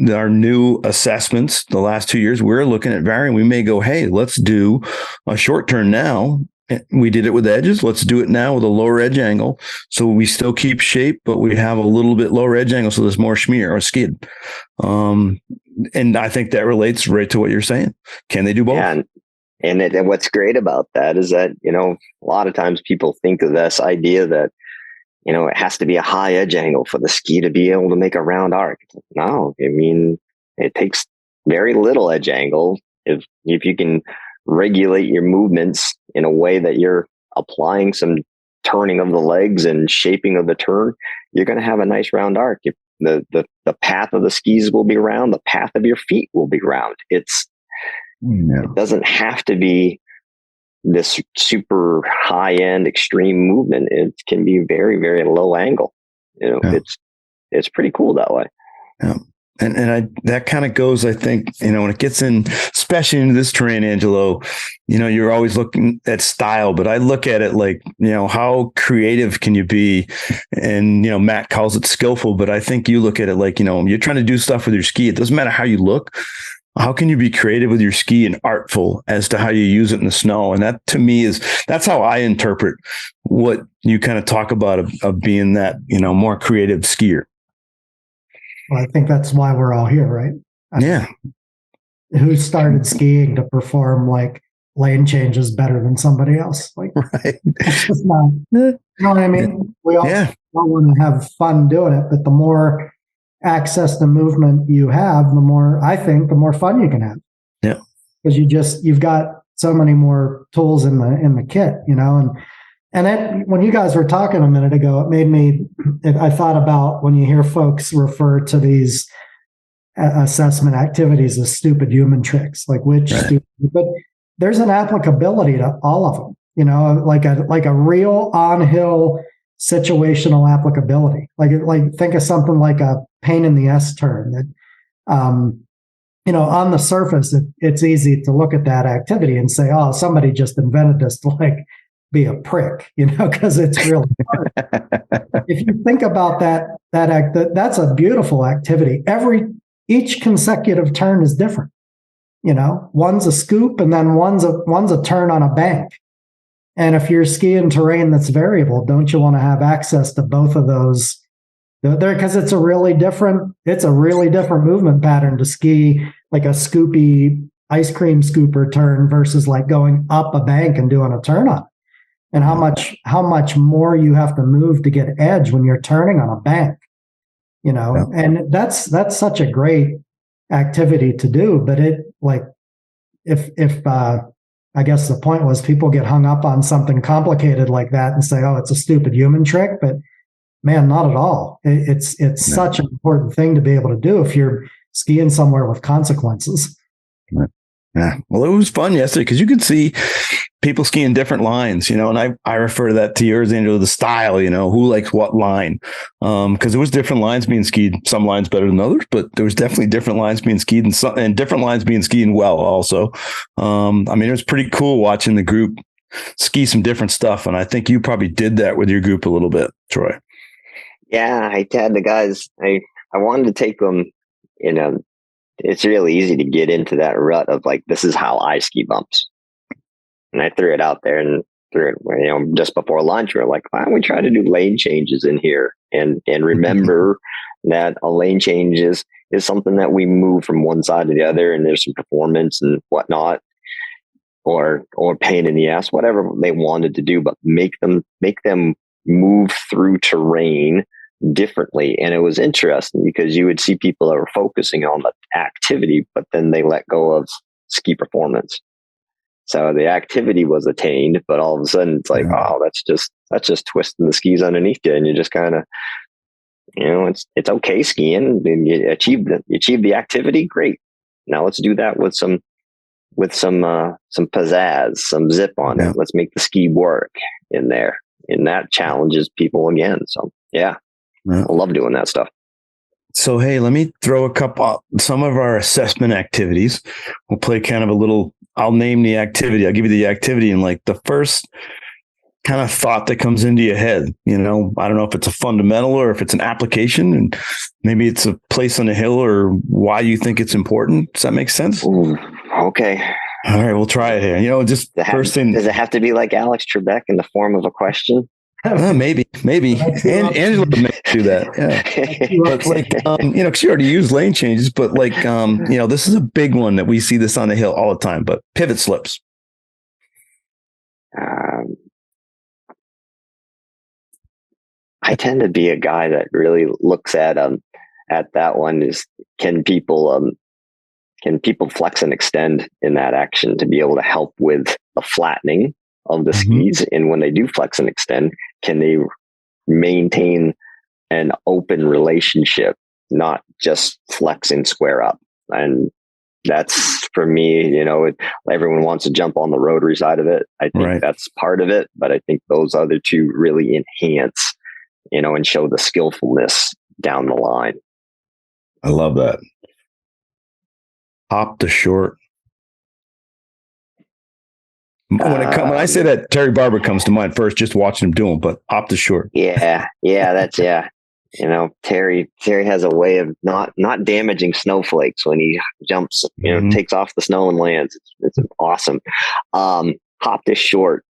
our new assessments, the last 2 years, we're looking at varying. We may go, hey, let's do a short turn now. We did it with edges. Let's do it now with a lower edge angle. So we still keep shape, but we have a little bit lower edge angle. So there's more schmear or skid. And I think that relates right to what you're saying. Can they do both? Yeah, and what's great about that is that, a lot of times people think of this idea that, it has to be a high edge angle for the ski to be able to make a round arc. No, I mean, it takes very little edge angle. If you can regulate your movements in a way that you're applying some turning of the legs and shaping of the turn, you're going to have a nice round arc. If the path of the skis will be round, the path of your feet will be round. It doesn't have to be this super high end extreme movement. It can be very, very low angle. It's pretty cool that way. Yeah. And that kind of goes, I think, when it gets in, especially into this terrain, Angelo, you're always looking at style, but I look at it like, how creative can you be? And, Matt calls it skillful, but I think you look at it like, you're trying to do stuff with your ski. It doesn't matter how you look. How can you be creative with your ski and artful as to how you use it in the snow? And that to me that's how I interpret what you kind of talk about of being that, more creative skier. Well, I think that's why we're all here, right? Yeah. Who started skiing to perform like lane changes better than somebody else? Like, right. It's just not, you know what I mean? We all want to have fun doing it, but the more access to movement you have, the more fun you can have. Yeah. Because you've got so many more tools in the kit, And then when you guys were talking a minute ago, I thought about when you hear folks refer to these assessment activities as stupid human tricks, like but there's an applicability to all of them, like a real on-hill situational applicability. Like think of something like a pain in the S turn that, on the surface, it's easy to look at that activity and say, oh, somebody just invented this to be a prick, because it's really hard. If you think about that's a beautiful activity. Each consecutive turn is different. One's a scoop and then one's a turn on a bank. And if you're skiing terrain that's variable, don't you want to have access to both of those there? Because it's a really different movement pattern to ski like a scoopy ice cream scooper turn versus like going up a bank and doing a turn on it. And how much more you have to move to get edge when you're turning on a bank, and that's such a great activity to do. But if I guess the point was people get hung up on something complicated like that and say, oh, it's a stupid human trick, but man, not at all. It's such an important thing to be able to do if you're skiing somewhere with consequences. Yeah. Well, it was fun yesterday because you could see people skiing different lines, and I refer to that to yours, Angelo, the style, who likes what line. Because there was different lines being skied, some lines better than others, but there was definitely different lines being skied and different lines being skied well also. It was pretty cool watching the group ski some different stuff. And I think you probably did that with your group a little bit, Troy. Yeah, I had the guys, I wanted to take them, it's really easy to get into that rut of like, this is how I ski bumps. And I threw it out there and just before lunch, we were like, why don't we try to do lane changes in here? And remember that a lane change is something that we move from one side to the other, and there's some performance and whatnot, or pain in the ass, whatever they wanted to do, but make them move through terrain differently. And it was interesting because you would see people that were focusing on the activity, but then they let go of ski performance. So the activity was attained, but all of a sudden it's like, oh, that's just twisting the skis underneath you, and you just kind of, it's okay skiing, and you achieve the activity, great. Now let's do that with some pizzazz, some zip on it. Let's make the ski work in there, and that challenges people again. So I love doing that stuff. So, hey, let me throw some of our assessment activities. We'll play kind of a little, I'll name the activity. I'll give you the activity, and like the first kind of thought that comes into your head, I don't know if it's a fundamental or if it's an application, and maybe it's a place on the hill or why you think it's important. Does that make sense? Ooh, okay. All right, we'll try it here. Just first thing. Does it have to be like Alex Trebek in the form of a question? Maybe. And Angelo may do that. Yeah. But like, because you already used lane changes, but like, this is a big one that we see this on the hill all the time, but pivot slips. I tend to be a guy that really looks at that one is, can people flex and extend in that action to be able to help with the flattening of the skis? And when they do flex and extend, can they maintain an open relationship, not just flex and square up? And that's, for me, everyone wants to jump on the rotary side of it. I think that's part of it, but I think those other two really enhance, and show the skillfulness down the line. I love that. Hop to short. When I say that, Terry Barber comes to mind first, just watching him do them, but hop to short. Terry has a way of not damaging snowflakes when he jumps, takes off the snow and lands. It's awesome. Hop to short.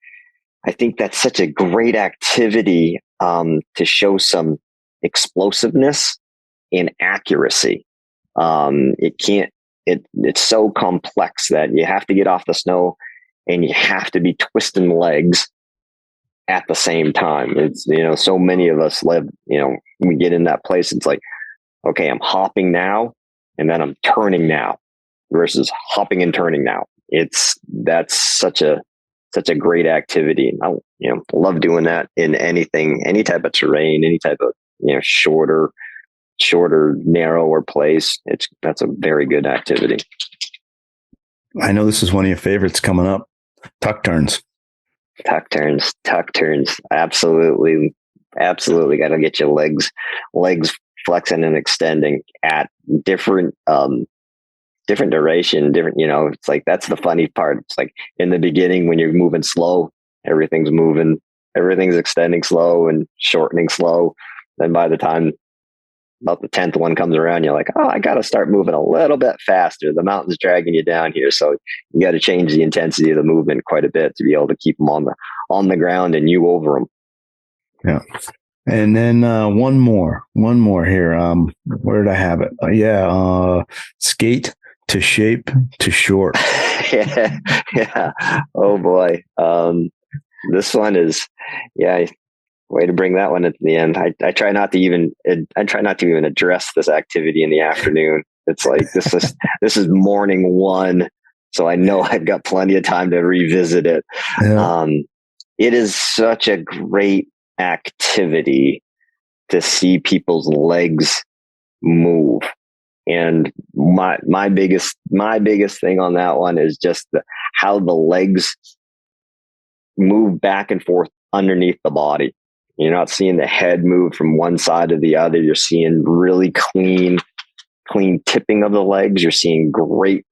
I think that's such a great activity to show some explosiveness and accuracy. It's so complex that you have to get off the snow and you have to be twisting legs at the same time. It's, so many of us live, we get in that place. It's like, okay, I'm hopping now, and then I'm turning now versus hopping and turning now. That's such a great activity. And I, love doing that in anything, any type of terrain, any type of, shorter, narrower place. That's a very good activity. I know this is one of your favorites coming up. Tuck turns. Absolutely. Got to get your legs flexing and extending at different duration, it's like, that's the funny part. It's like in the beginning, when you're moving slow, everything's extending slow and shortening slow. Then by the time about the 10th one comes around, you're like, oh, I got to start moving a little bit faster. The mountain's dragging you down here. So you got to change the intensity of the movement quite a bit to be able to keep them on the ground and you over them. Yeah. And then one more here. Where did I have it? Skate to shape to short. yeah. Oh boy. This one is, way to bring that one at the end. I try not to even address this activity in the afternoon. It's like, this is morning one. So I know I've got plenty of time to revisit it. Yeah. It is such a great activity to see people's legs move. And my biggest thing on that one is just how the legs move back and forth underneath the body. You're not seeing the head move from one side to the other. You're seeing really clean tipping of the legs. You're seeing great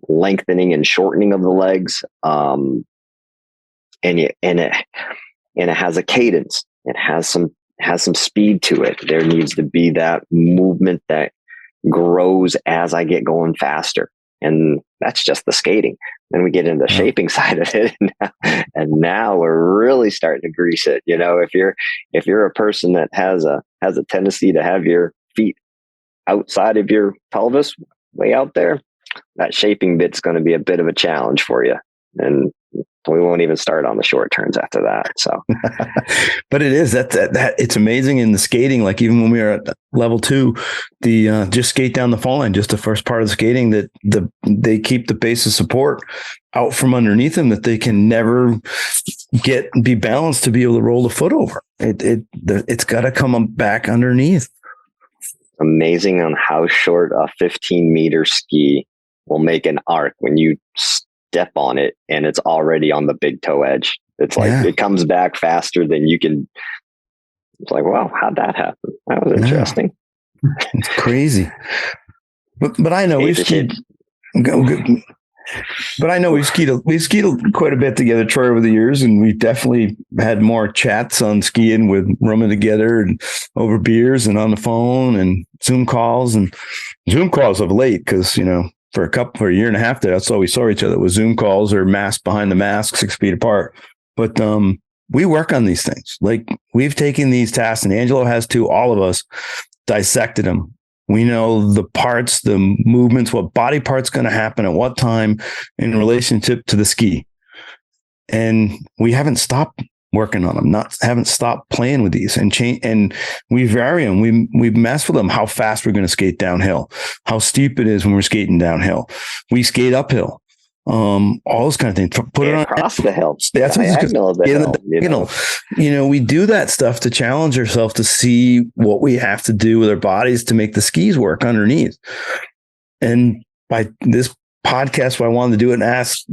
lengthening and shortening of the legs. And it has a cadence. It has some speed to it. There needs to be that movement that grows as I get going faster. And that's just the skating. Then we get into the shaping side of it, and now we're really starting to grease it. If you're a person that has a tendency to have your feet outside of your pelvis, way out there, that shaping bit's going to be a bit of a challenge for you. And we won't even start on the short turns after that. So, but it is that it's amazing in the skating. Like even when we were at level 2, the just skate down the fall line, just the first part of the skating, that they keep the base of support out from underneath them, that they can never be balanced to be able to roll the foot over. It's got to come back underneath. Amazing on how short a 15-meter ski will make an arc when you step on it and it's already on the big toe edge. It's like it comes back faster than you can. It's like, wow, how'd that happen? That was interesting. It's crazy. But I know we've skied. But I know we've skied quite a bit together, Troy, over the years, and we've definitely had more chats on skiing with rooming together and over beers and on the phone and Zoom calls of late, because for a year and a half there, that's all we saw each other was Zoom calls or mask behind the mask, 6 feet apart. But we work on these things. Like we've taken these tasks, and Angelo has too. All of us dissected them. We know the parts, the movements, what body part's going to happen at what time in relationship to the ski. And we haven't stopped working on them, haven't stopped playing with these and change. And we vary them. We mess with them, how fast we're going to skate downhill, how steep it is when we're skating downhill. We skate uphill. All those kind of things. Put it on across the hill. That's we do that stuff to challenge ourselves to see what we have to do with our bodies to make the skis work underneath. And by this podcast, what I wanted to do it and ask,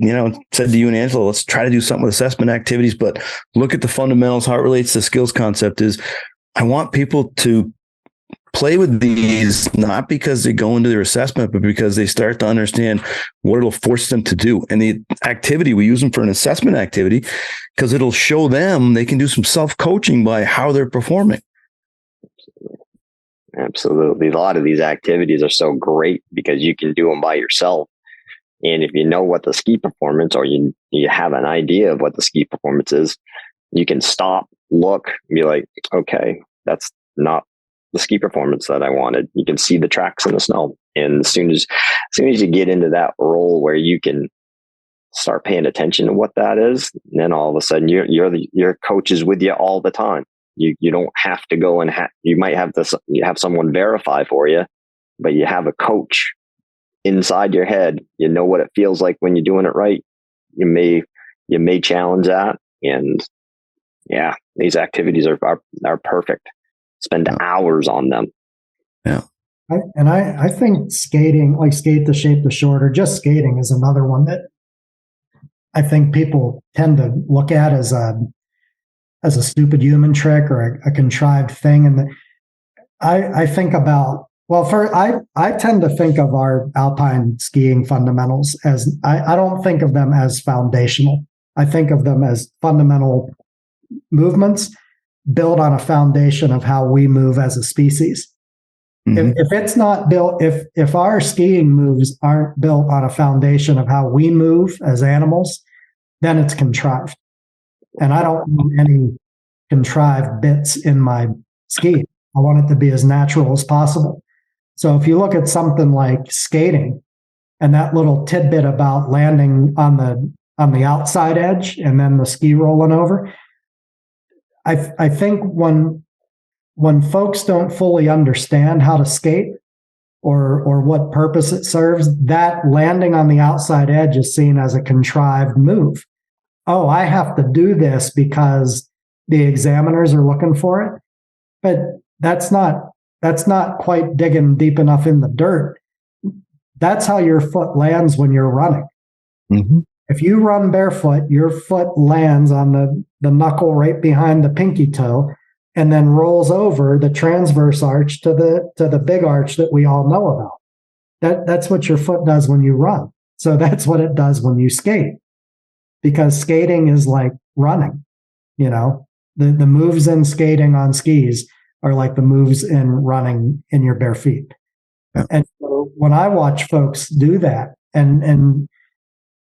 said to you and Angelo, let's try to do something with assessment activities, but look at the fundamentals, how it relates to the skills concept is I want people to play with these, not because they go into their assessment, but because they start to understand what it'll force them to do. And the activity, we use them for an assessment activity because it'll show them they can do some self-coaching by how they're performing. Absolutely. A lot of these activities are so great because you can do them by yourself. And if you know what the ski performance, or you have an idea of what the ski performance is, you can stop, look, and be like, okay, that's not the ski performance that I wanted. You can see the tracks in the snow. And as soon as you get into that role where you can start paying attention to what that is, then all of a sudden your coach is with you all the time. You don't have to go and you might have someone verify for you, but you have a coach inside your head. You know what it feels like when you're doing it right. You may challenge that. And yeah, these activities are perfect. Spend hours on them. Yeah. I think skating, like skate the shape the short, or just skating, is another one that I think people tend to look at as a stupid human trick or a contrived thing. And I think about, I tend to think of our alpine skiing fundamentals as, I don't think of them as foundational. I think of them as fundamental movements built on a foundation of how we move as a species. Mm-hmm. If it's not built, if our skiing moves aren't built on a foundation of how we move as animals, then it's contrived. And I don't want any contrived bits in my skiing. I want it to be as natural as possible. So if you look at something like skating and that little tidbit about landing on the outside edge and then the ski rolling over, I think when folks don't fully understand how to skate or what purpose it serves, that landing on the outside edge is seen as a contrived move. Oh, I have to do this because the examiners are looking for it. But that's not quite digging deep enough in the dirt. That's how your foot lands when you're running. Mm-hmm. If you run barefoot, your foot lands on the knuckle right behind the pinky toe and then rolls over the transverse arch to the big arch that we all know about. That's what your foot does when you run. So that's what it does when you skate. Because skating is like running. The moves in skating on skis are like the moves in running in your bare feet. Yeah. And so when I watch folks do that, and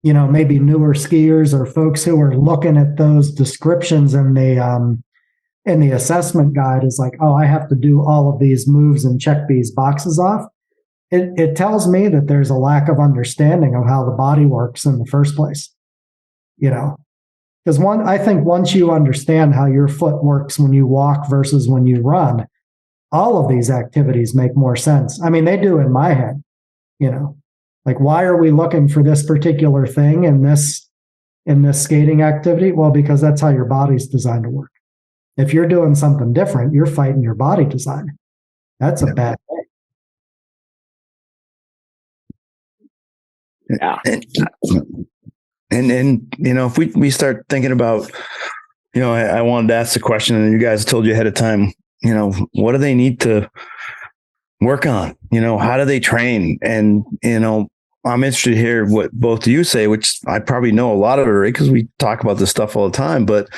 maybe newer skiers or folks who are looking at those descriptions in the assessment guide is like, oh, I have to do all of these moves and check these boxes off. It tells me that there's a lack of understanding of how the body works in the first place, because I think once you understand how your foot works when you walk versus when you run, all of these activities make more sense. I mean, they do in my head, like, why are we looking for this particular thing in this skating activity? Well, because that's how your body's designed to work. If you're doing something different, you're fighting your body design. That's a bad thing. Yeah. And if we start thinking about, I wanted to ask the question, and you guys told you ahead of time, what do they need to work on? How do they train? And, I'm interested to hear what both of you say, which I probably know a lot of it, right? Because we talk about this stuff all the time. But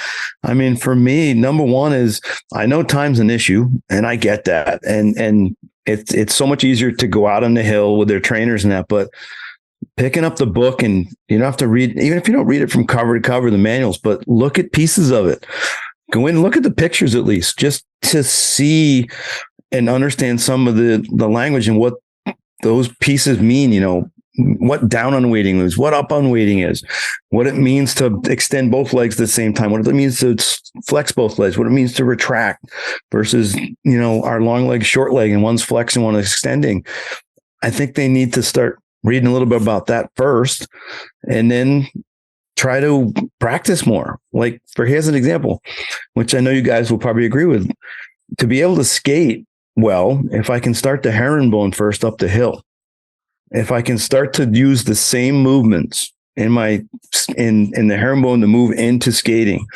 I mean, for me, number one is I know time's an issue, and I get that. And it's so much easier to go out on the hill with their trainers and that, but picking up the book, and you don't have to read, even if you don't read it from cover to cover, the manuals, but look at pieces of it. Go in and look at the pictures at least, just to see and understand some of the language and what those pieces mean, what down unweighting is, what up unweighting is, what it means to extend both legs at the same time, what it means to flex both legs, what it means to retract versus, our long leg, short leg, and one's flexing, one is extending. I think they need to start reading a little bit about that first, and then try to practice more. Like, here's an example, which I know you guys will probably agree with. To be able to skate well, if I can start the herringbone first up the hill, if I can start to use the same movements in the herringbone to move into skating,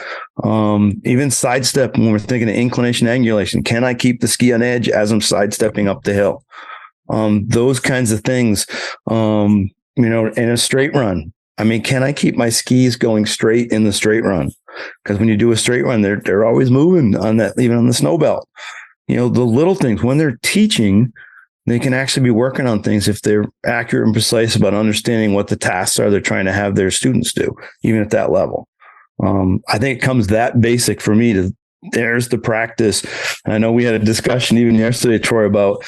even sidestep, when we're thinking of inclination, angulation, can I keep the ski on edge as I'm sidestepping up the hill? Those kinds of things, in a straight run. I mean, can I keep my skis going straight in the straight run? Because when you do a straight run, they're always moving on that, even on the snow belt. The little things, when they're teaching, they can actually be working on things if they're accurate and precise about understanding what the tasks are they're trying to have their students do, even at that level. I think it comes that basic for me there's the practice. I know we had a discussion even yesterday, Troy, about,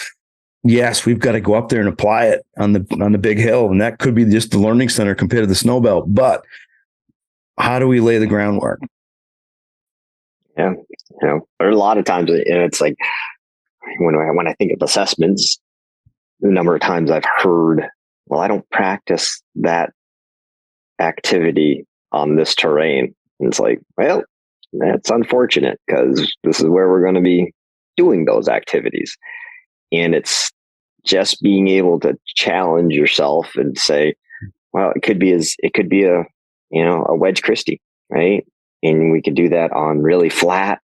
yes, we've got to go up there and apply it on the big hill. And that could be just the learning center compared to the snow belt. But how do we lay the groundwork? Yeah. There are a lot of times, and it's like, when I think of assessments, the number of times I've heard, well, I don't practice that activity on this terrain. And it's like, well, that's unfortunate, because this is where we're going to be doing those activities. And it's just being able to challenge yourself and say, well, it could be a wedge Christie, right? And we could do that on really flat,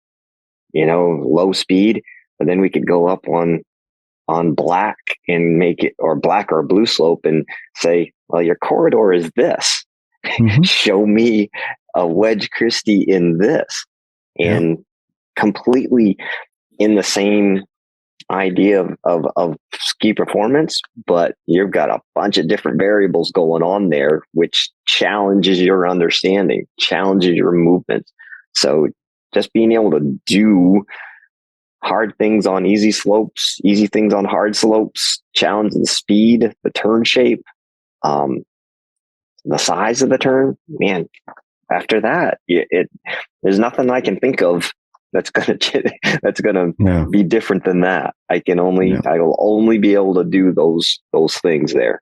low speed, but then we could go up on black and make it, or black or blue slope, and say, well, your corridor is this. Mm-hmm. Show me a wedge Christie in this. And completely in the same idea of ski performance, but you've got a bunch of different variables going on there, which challenges your understanding, challenges your movement. So just being able to do hard things on easy slopes, easy things on hard slopes, challenge the speed, the turn shape, the size of the turn, man, after that, there's nothing I can think of that's gonna be different than that. I will only be able to do those things there.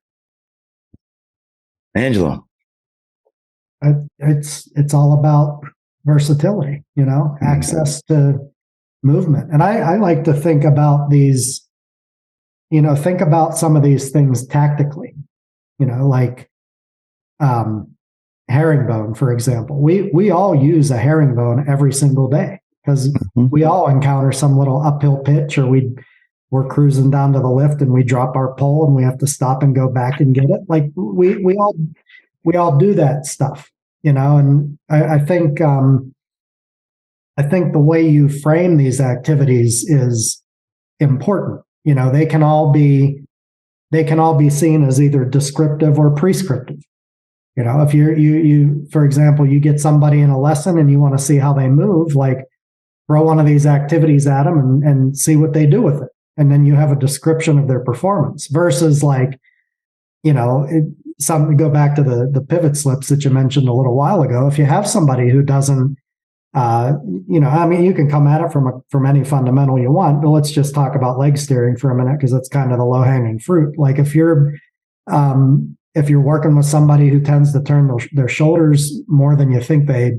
Angelo, it's all about versatility, access to movement. And I like to think about these, think about some of these things tactically, like herringbone, for example. We all use a herringbone every single day, because we all encounter some little uphill pitch, or we're cruising down to the lift and we drop our pole and we have to stop and go back and get it. Like we all do that stuff, and I think the way you frame these activities is important. They can all be seen as either descriptive or prescriptive. If you, for example, you get somebody in a lesson and you want to see how they move, like throw one of these activities at them and see what they do with it. And then you have a description of their performance versus like, go back to the pivot slips that you mentioned a little while ago. If you have somebody who doesn't, you can come at it from any fundamental you want, but let's just talk about leg steering for a minute, because it's kind of the low hanging fruit. Like if you're working with somebody who tends to turn their shoulders more than you think they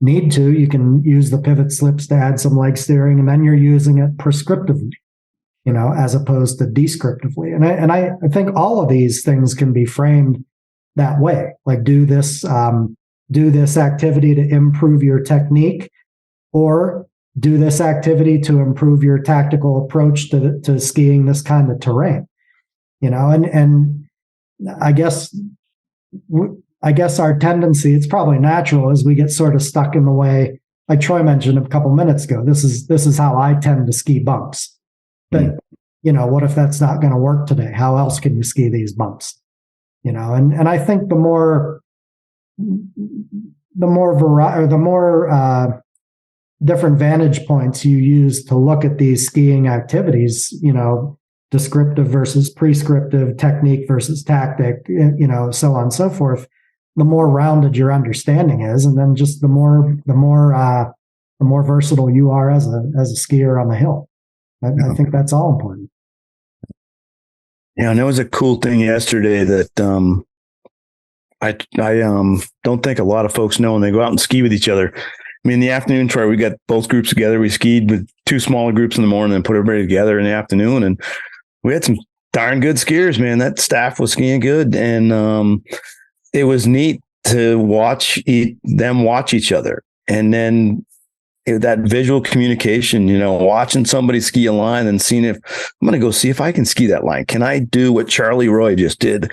need to, you can use the pivot slips to add some leg steering, and then you're using it prescriptively, as opposed to descriptively. And I think all of these things can be framed that way. Like do this activity to improve your technique, or do this activity to improve your tactical approach to skiing this kind of terrain. And I guess our tendency, it's probably natural, is we get sort of stuck in the way, like Troy mentioned a couple minutes ago. This is how I tend to ski bumps. But, what if that's not going to work today? How else can you ski these bumps? And I think the more different vantage points you use to look at these skiing activities, descriptive versus prescriptive, technique versus tactic, so on and so forth, the more rounded your understanding is, and then just the more versatile you are as a skier on the hill. I think that's all important. Yeah, and there was a cool thing yesterday that I don't think a lot of folks know when they go out and ski with each other. I mean, in the afternoon, Troy, we got both groups together. We skied with two smaller groups in the morning and put everybody together in the afternoon, and we had some darn good skiers, man. That staff was skiing good, and it was neat to watch them watch each other, and then that visual communication, watching somebody ski a line and seeing if I'm going to go see if I can ski that line. Can I do what Charlie Roy just did?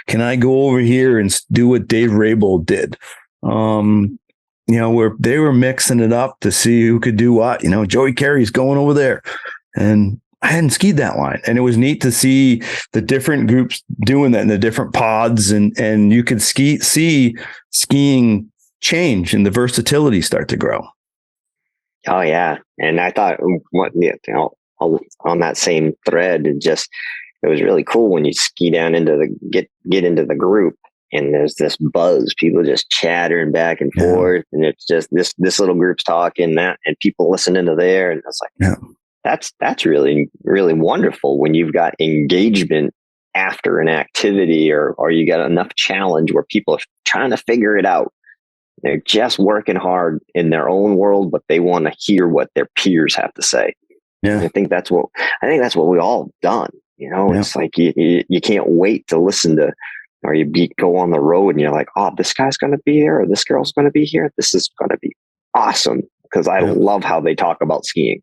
Can I go over here and do what Dave Rabel did? Where they were mixing it up to see who could do what. Joey Carey's going over there, and I hadn't skied that line, and it was neat to see the different groups doing that in the different pods, and you could see skiing change and the versatility start to grow. Oh yeah, and I thought on that same thread, it was really cool when you ski down into get into the group, and there's this buzz, people just chattering back and forth, and it's just this little group's talking that, and people listening to there, and it's like, that's really, really wonderful when you've got engagement after an activity, or you got enough challenge where people are trying to figure it out. They're just working hard in their own world, but they want to hear what their peers have to say. Yeah, and I think that's what we all done. It's like you can't wait to listen to, or go on the road and you're like, oh, this guy's going to be here, or this girl's going to be here. This is going to be awesome, because I love how they talk about skiing,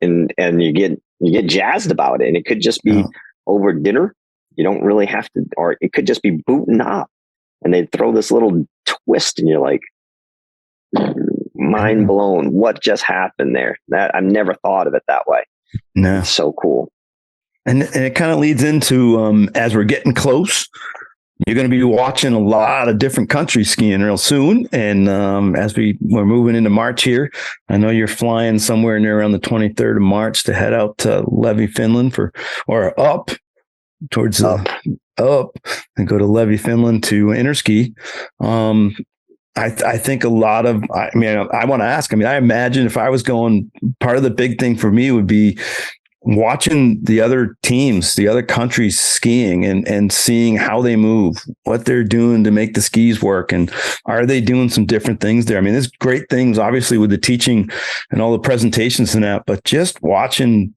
and you get jazzed about it. And it could just be over dinner. You don't really have to, or it could just be booting up, and they throw this little twist, and you're like, mind blown. What just happened there? That I've never thought of it that way. No, it's so cool. And it kind of leads into as we're getting close, you're going to be watching a lot of different countries skiing real soon. And as we're moving into March here, I know you're flying somewhere near around the 23rd of March to head out to Levi, Finland up and go to Levi, Finland to Interski. I think a lot of, I want to ask, I imagine if I was going, part of the big thing for me would be watching the other teams, the other countries skiing and seeing how they move, what they're doing to make the skis work. And are they doing some different things there? There's great things, obviously, with the teaching and all the presentations and that, but just watching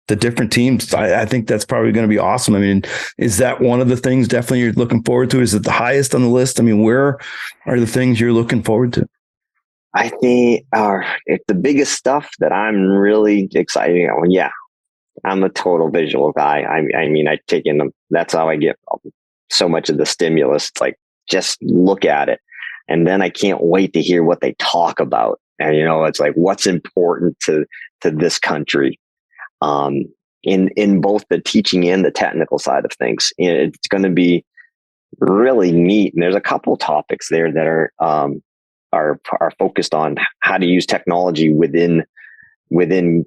the different teams, I think that's probably going to be awesome. Is that one of the things definitely you're looking forward to? Is it the highest on the list? Where are the things you're looking forward to? I think the biggest stuff that I'm really excited about. Yeah, I'm a total visual guy. I take in them. That's how I get so much of the stimulus. It's like, just look at it. And then I can't wait to hear what they talk about. And, it's like, what's important to this country. In both the teaching and the technical side of things. It's going to be really neat. And there's a couple topics there that are focused on how to use technology within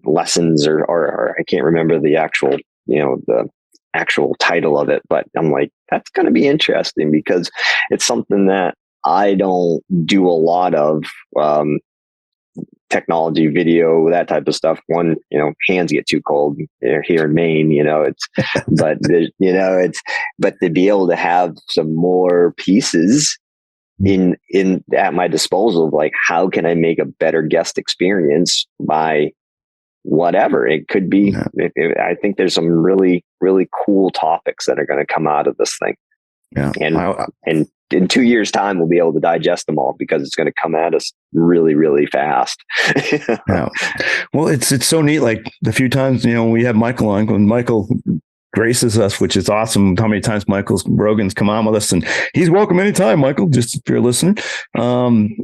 lessons, or I can't remember the actual, the actual title of it, but I'm like, that's going to be interesting because it's something that I don't do a lot of, technology, video, that type of stuff. One, hands get too cold here in Maine, but to be able to have some more pieces in at my disposal of like, how can I make a better guest experience by whatever it could be. I think there's some really, really cool topics that are going to come out of this thing. Yeah. And in 2 years' time, we'll be able to digest them all because it's going to come at us really, really fast. Yeah. Well, it's so neat. Like the few times, we have Michael on, when Michael graces us, which is awesome. How many times Michael Rogan's come on with us, and he's welcome anytime, Michael, just if you're listening,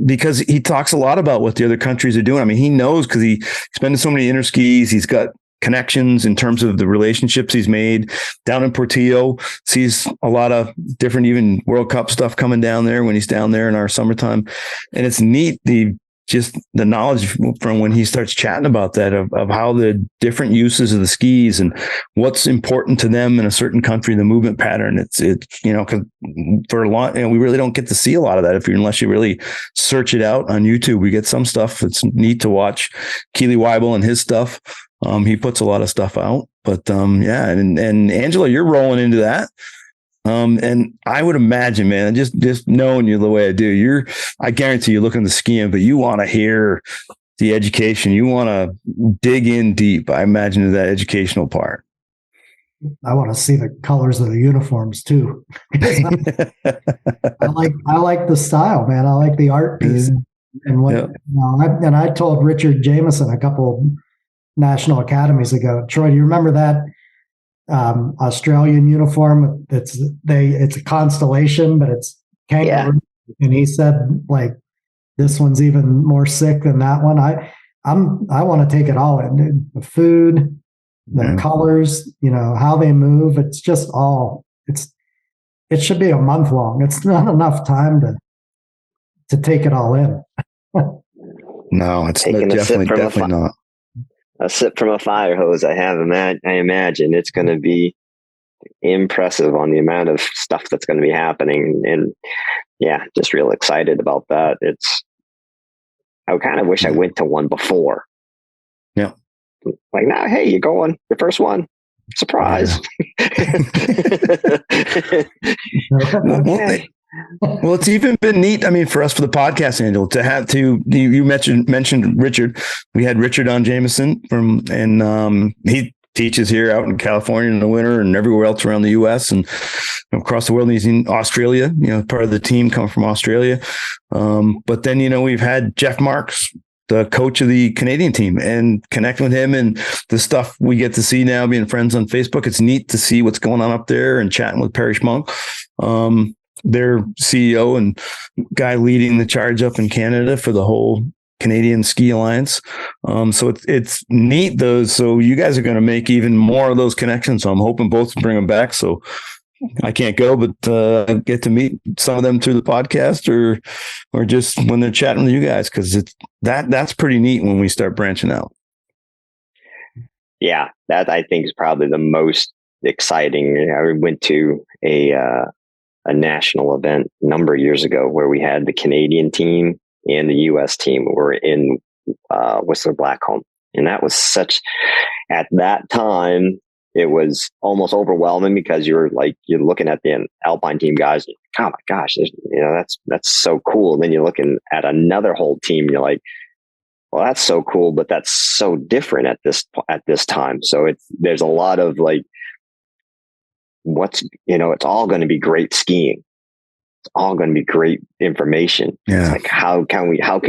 because he talks a lot about what the other countries are doing. I mean, he knows because he's been to so many Interskis. He's got connections in terms of the relationships he's made down in Portillo, sees a lot of different, even World Cup stuff coming down there when he's down there in our summertime. And it's neat, just the knowledge from when he starts chatting about that of how the different uses of the skis and what's important to them in a certain country, the movement pattern. It's because for a lot, we really don't get to see a lot of that unless you really search it out on YouTube. We get some stuff. It's neat to watch Keely Weibel and his stuff. He puts a lot of stuff out, but and Angelo, you're rolling into that. And I would imagine, man, just knowing you the way I do, I guarantee you're looking at the skiing, but you want to hear the education. You want to dig in deep. I imagine that educational part. I want to see the colors of the uniforms too. I like the style, man. I like the art piece. And what, I told Richard Jameson a couple national academies ago, Troy, do you remember that Australian uniform? It's a constellation, but it's kangaroo. Yeah. And he said, like, this one's even more sick than that one. I want to take it all in, dude. The food, the colors, how they move. It's just it should be a month long. It's not enough time to take it all in. No, it's definitely not. A sip from a fire hose. I imagine it's going to be impressive on the amount of stuff that's going to be happening. And just real excited about that. I kind of wish I went to one before. Yeah. Like, now, hey, you're going, your first one. Surprise. Okay. Well, it's even been neat. I mean, for us, for the podcast, Angelo, you mentioned Richard. We had Richard on Jameson and he teaches here out in California in the winter and everywhere else around the U.S. and across the world. He's in Australia, part of the team come from Australia. But then, we've had Jeff Marks, the coach of the Canadian team, and connect with him and the stuff we get to see now being friends on Facebook. It's neat to see what's going on up there and chatting with Parrish Monk. Their CEO and guy leading the charge up in Canada for the whole Canadian Ski Alliance. So it's neat those. So you guys are going to make even more of those connections. So I'm hoping both bring them back. So I can't go, but get to meet some of them through the podcast or just when they're chatting with you guys, because that's pretty neat when we start branching out. Yeah, that I think is probably the most exciting. I went to a national event a number of years ago where we had the Canadian team and the U.S. team were in Whistler Blackcomb. And that was at that time, it was almost overwhelming because you're looking at the Alpine team guys, and oh my gosh, that's so cool. And then you're looking at another whole team, and you're like, well, that's so cool, but that's so different at this time. So there's a lot of like, it's all going to be great skiing. It's all going to be great information. Yeah. It's like, how can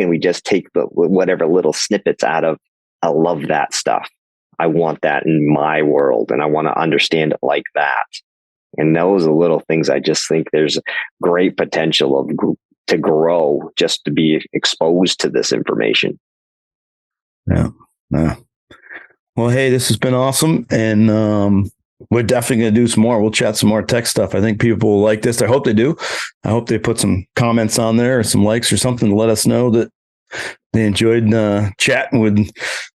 we just take whatever little snippets out of, I love that stuff. I want that in my world and I want to understand it like that. And those are little things. I just think there's great potential to grow just to be exposed to this information. Yeah. Well, hey, this has been awesome. And, We're definitely going to do some more. We'll chat some more tech stuff. I think people will like this. I hope they do. I hope they put some comments on there or some likes or something to let us know that they enjoyed chatting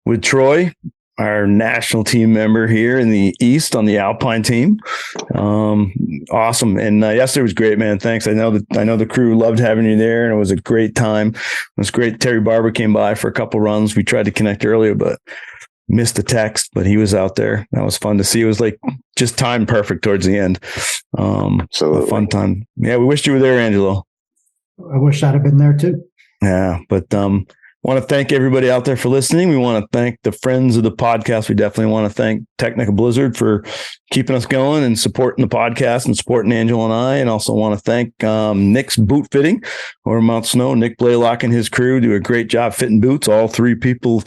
with Troy, our national team member here in the East on the Alpine team. Awesome. And yesterday was great, man. Thanks. I know the crew loved having you there, and it was a great time. It was great. Terry Barber came by for a couple runs. We tried to connect earlier, but missed the text, but he was out there. That was fun to see. It was like just timed perfect towards the end. Absolutely. A fun time. Yeah, we wished you were there, Angelo. I wish I'd have been there too. Yeah, but want to thank everybody out there for listening. We want to thank the friends of the podcast. We definitely want to thank Technica Blizzard for keeping us going and supporting the podcast and supporting Angelo and I. And also want to thank Nick's Boot Fitting over Mount Snow. Nick Blaylock and his crew do a great job fitting boots. All three people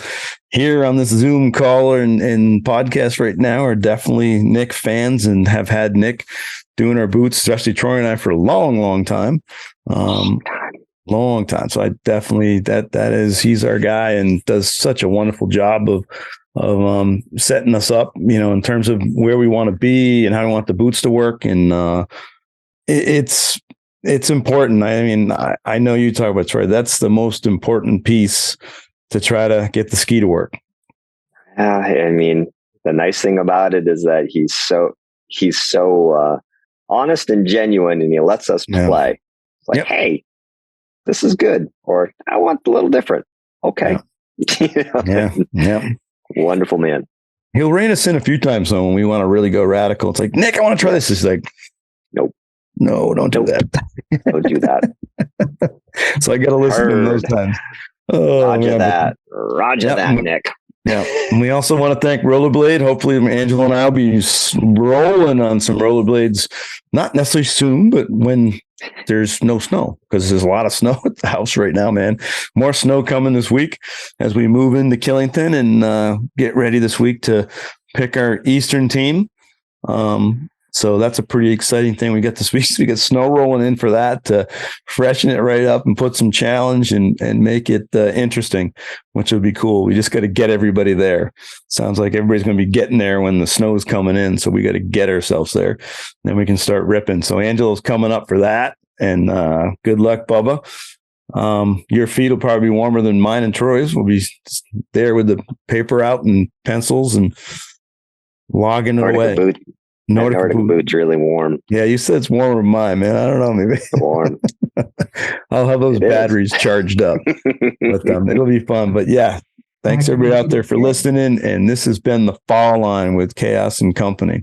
here on this Zoom call and podcast right now are definitely Nick fans and have had Nick doing our boots, especially Troy and I, for a long time. Long time. So I definitely, he's our guy and does such a wonderful job of setting us up, in terms of where we want to be and how we want the boots to work. And it's important. I mean, I know you talk about Troy. That's the most important piece to try to get the ski to work. I mean, the nice thing about it is that he's so honest and genuine, and he lets us play. It's like, hey, this is good, or I want a little different. Okay. Yeah. Wonderful man. He'll rein us in a few times though when we want to really go radical. It's like, Nick, I want to try this. It's like, nope. No, don't do that. Don't do that. So I got to listen to those times. Oh, Roger that, Nick. Yeah. And we also want to thank Rollerblade. Hopefully Angelo and I will be rolling on some rollerblades, not necessarily soon, but when there's no snow, because there's a lot of snow at the house right now, man. More snow coming this week as we move into Killington and get ready this week to pick our Eastern team. So that's a pretty exciting thing we got this week. We got snow rolling in for that to freshen it right up and put some challenge and make it interesting, which would be cool. We just got to get everybody there. Sounds like everybody's going to be getting there when the snow is coming in. So we got to get ourselves there. Then we can start ripping. So Angelo's coming up for that. And good luck, Bubba. Your feet will probably be warmer than mine and Troy's. We'll be there with the paper out and pencils and logging it away. Nordic boot's really warm. Yeah, you said it's warmer than mine, man. I don't know, maybe. It's warm. I'll have those batteries charged up. But it'll be fun. But yeah, thanks everybody out there for listening. And this has been the Fall Line with Chaos and Company.